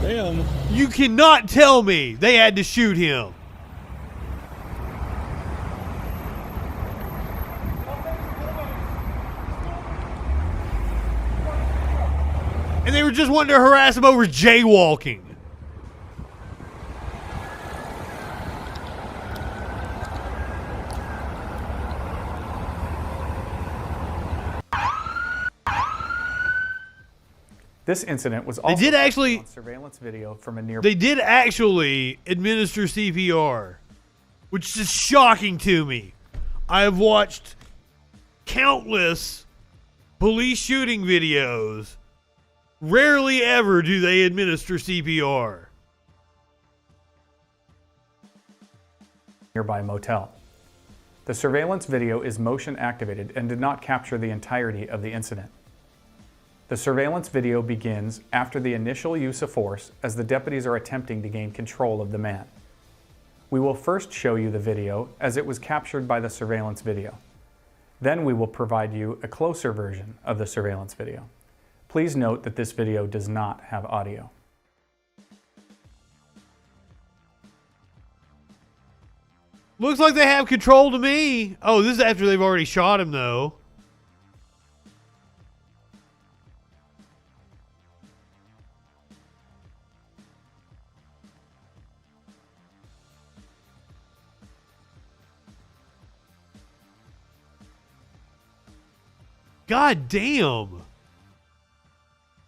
Damn. You cannot tell me they had to shoot him. And they were just wanting to harass him over jaywalking. This incident was also They did actually on surveillance video from a nearby. They did actually administer CPR, which is shocking to me. I have watched countless police shooting videos. Rarely ever do they administer CPR. Nearby motel. The surveillance video is motion activated and did not capture the entirety of the incident. The surveillance video begins after the initial use of force as the deputies are attempting to gain control of the man. We will first show you the video as it was captured by the surveillance video. Then we will provide you a closer version of the surveillance video. Please note that this video does not have audio. Looks like they have control to me. Oh, this is after they've already shot him, though. God damn.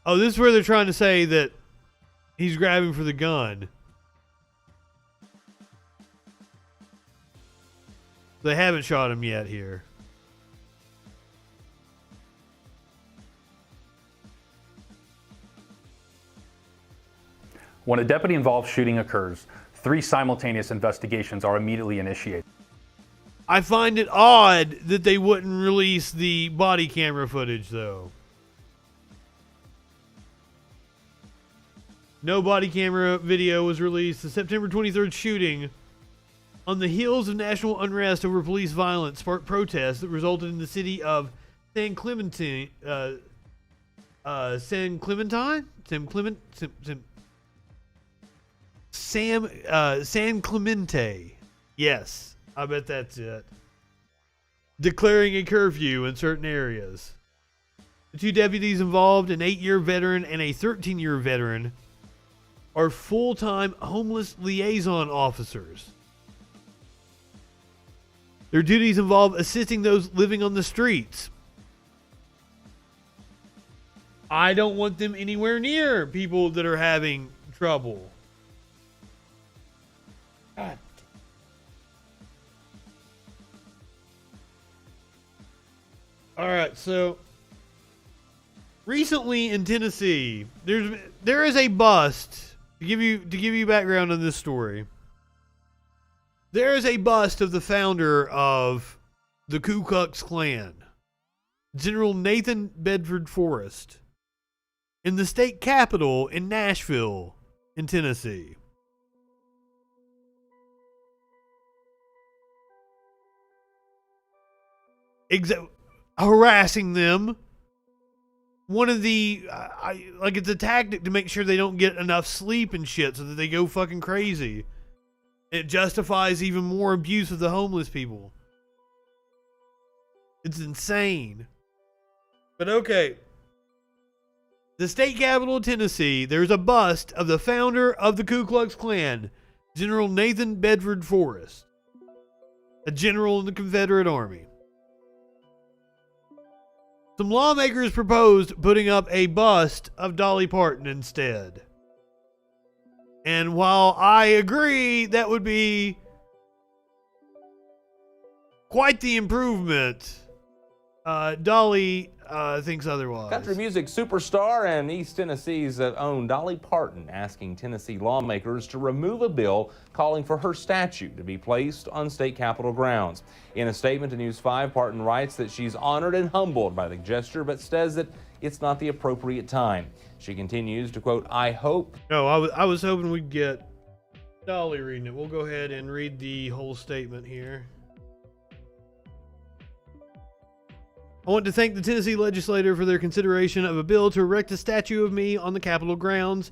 Oh, this is where they're trying to say that he's grabbing for the gun. They haven't shot him yet here. When a deputy-involved shooting occurs, 3 simultaneous investigations are immediately initiated. I find it odd that they wouldn't release the body camera footage, though. No body camera video was released. The September 23rd shooting on the heels of national unrest over police violence sparked protests that resulted in the city of San Clemente. San Clemente. Yes, I bet that's it. Declaring a curfew in certain areas. The 2 deputies involved, an 8-year veteran and a 13-year veteran, are full-time homeless liaison officers. Their duties involve assisting those living on the streets. I don't want them anywhere near people that are having trouble. God. All right, so recently in Tennessee, there is a bust. To give you background on this story, there is a bust of the founder of the Ku Klux Klan, General Nathan Bedford Forrest, in the state capitol in Nashville, in Tennessee. Harassing them. One of the, it's a tactic to make sure they don't get enough sleep and shit so that they go fucking crazy. It justifies even more abuse of the homeless people. It's insane. But okay. The state capital of Tennessee, there's a bust of the founder of the Ku Klux Klan, General Nathan Bedford Forrest, a general in the Confederate Army. Some lawmakers proposed putting up a bust of Dolly Parton instead. And while I agree that would be quite the improvement, Dolly thinks otherwise. Country music superstar and East Tennessee's own Dolly Parton asking Tennessee lawmakers to remove a bill calling for her statue to be placed on state capitol grounds. In a statement to News 5, Parton writes that she's honored and humbled by the gesture, but says that it's not the appropriate time. She continues to quote, I hope. No, I was hoping we'd get Dolly reading it. We'll go ahead and read the whole statement here. I want to thank the Tennessee legislature for their consideration of a bill to erect a statue of me on the Capitol grounds.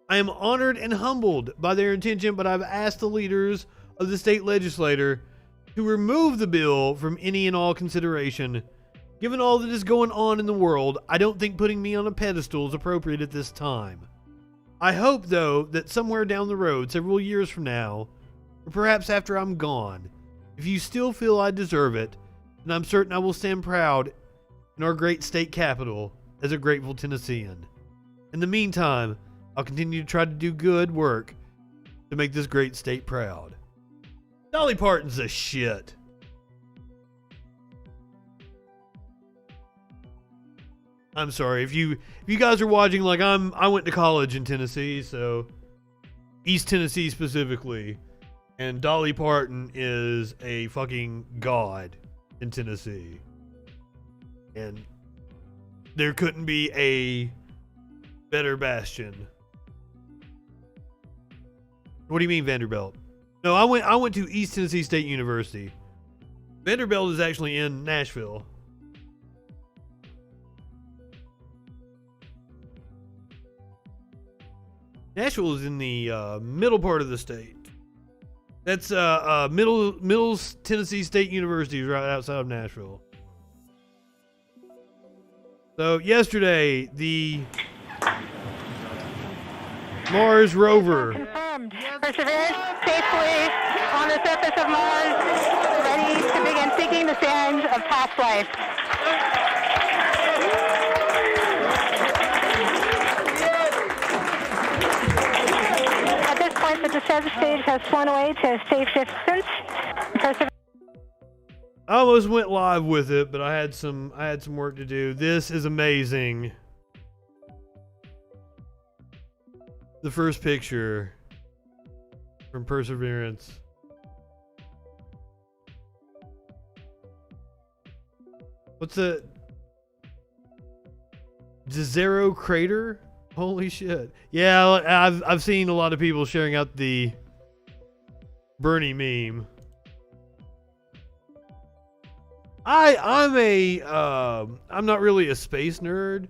I am honored and humbled by their intention, but I've asked the leaders of the state legislature to remove the bill from any and all consideration. Given all that is going on in the world, I don't think putting me on a pedestal is appropriate at this time. I hope, though, that somewhere down the road, several years from now, or perhaps after I'm gone, if you still feel I deserve it, and I'm certain I will stand proud in our great state capital as a grateful Tennessean. In the meantime, I'll continue to try to do good work to make this great state proud. Dolly Parton's a shit. I'm sorry if you guys are watching, like I went to college in Tennessee, so East Tennessee specifically, and Dolly Parton is a fucking god in Tennessee, and there couldn't be a better bastion. What do you mean Vanderbilt? No, I went to East Tennessee State University. Vanderbilt is actually in Nashville. Nashville is in the middle part of the state. That's Middle Tennessee State University is right outside of Nashville. So yesterday, the Mars rover. Confirmed. Perseverance safely on the surface of Mars, ready to begin seeking the signs of past life. At this point, the descent stage has flown away to a safe distance. I almost went live with it, but I had some work to do. This is amazing. The first picture from Perseverance. What's the Jezero crater? Holy shit. Yeah, I've seen a lot of people sharing out the Bernie meme. I'm not really a space nerd,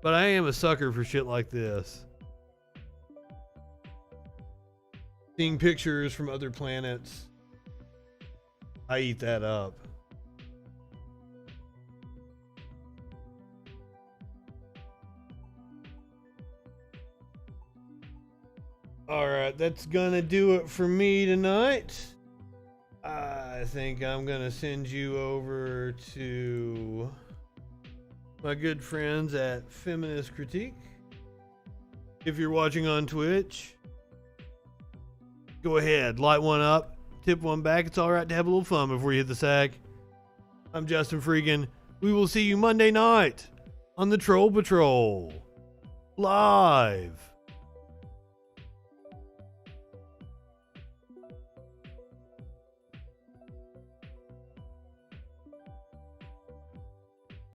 but I am a sucker for shit like this. Seeing pictures from other planets, I eat that up. Alright, that's gonna do it for me tonight. I think I'm gonna send you over to my good friends at Feminist Critique. If you're watching on Twitch, go ahead, light one up, tip one back. It's alright to have a little fun before you hit the sack. I'm Justin Freakin. We will see you Monday night on the Troll Patrol. Live.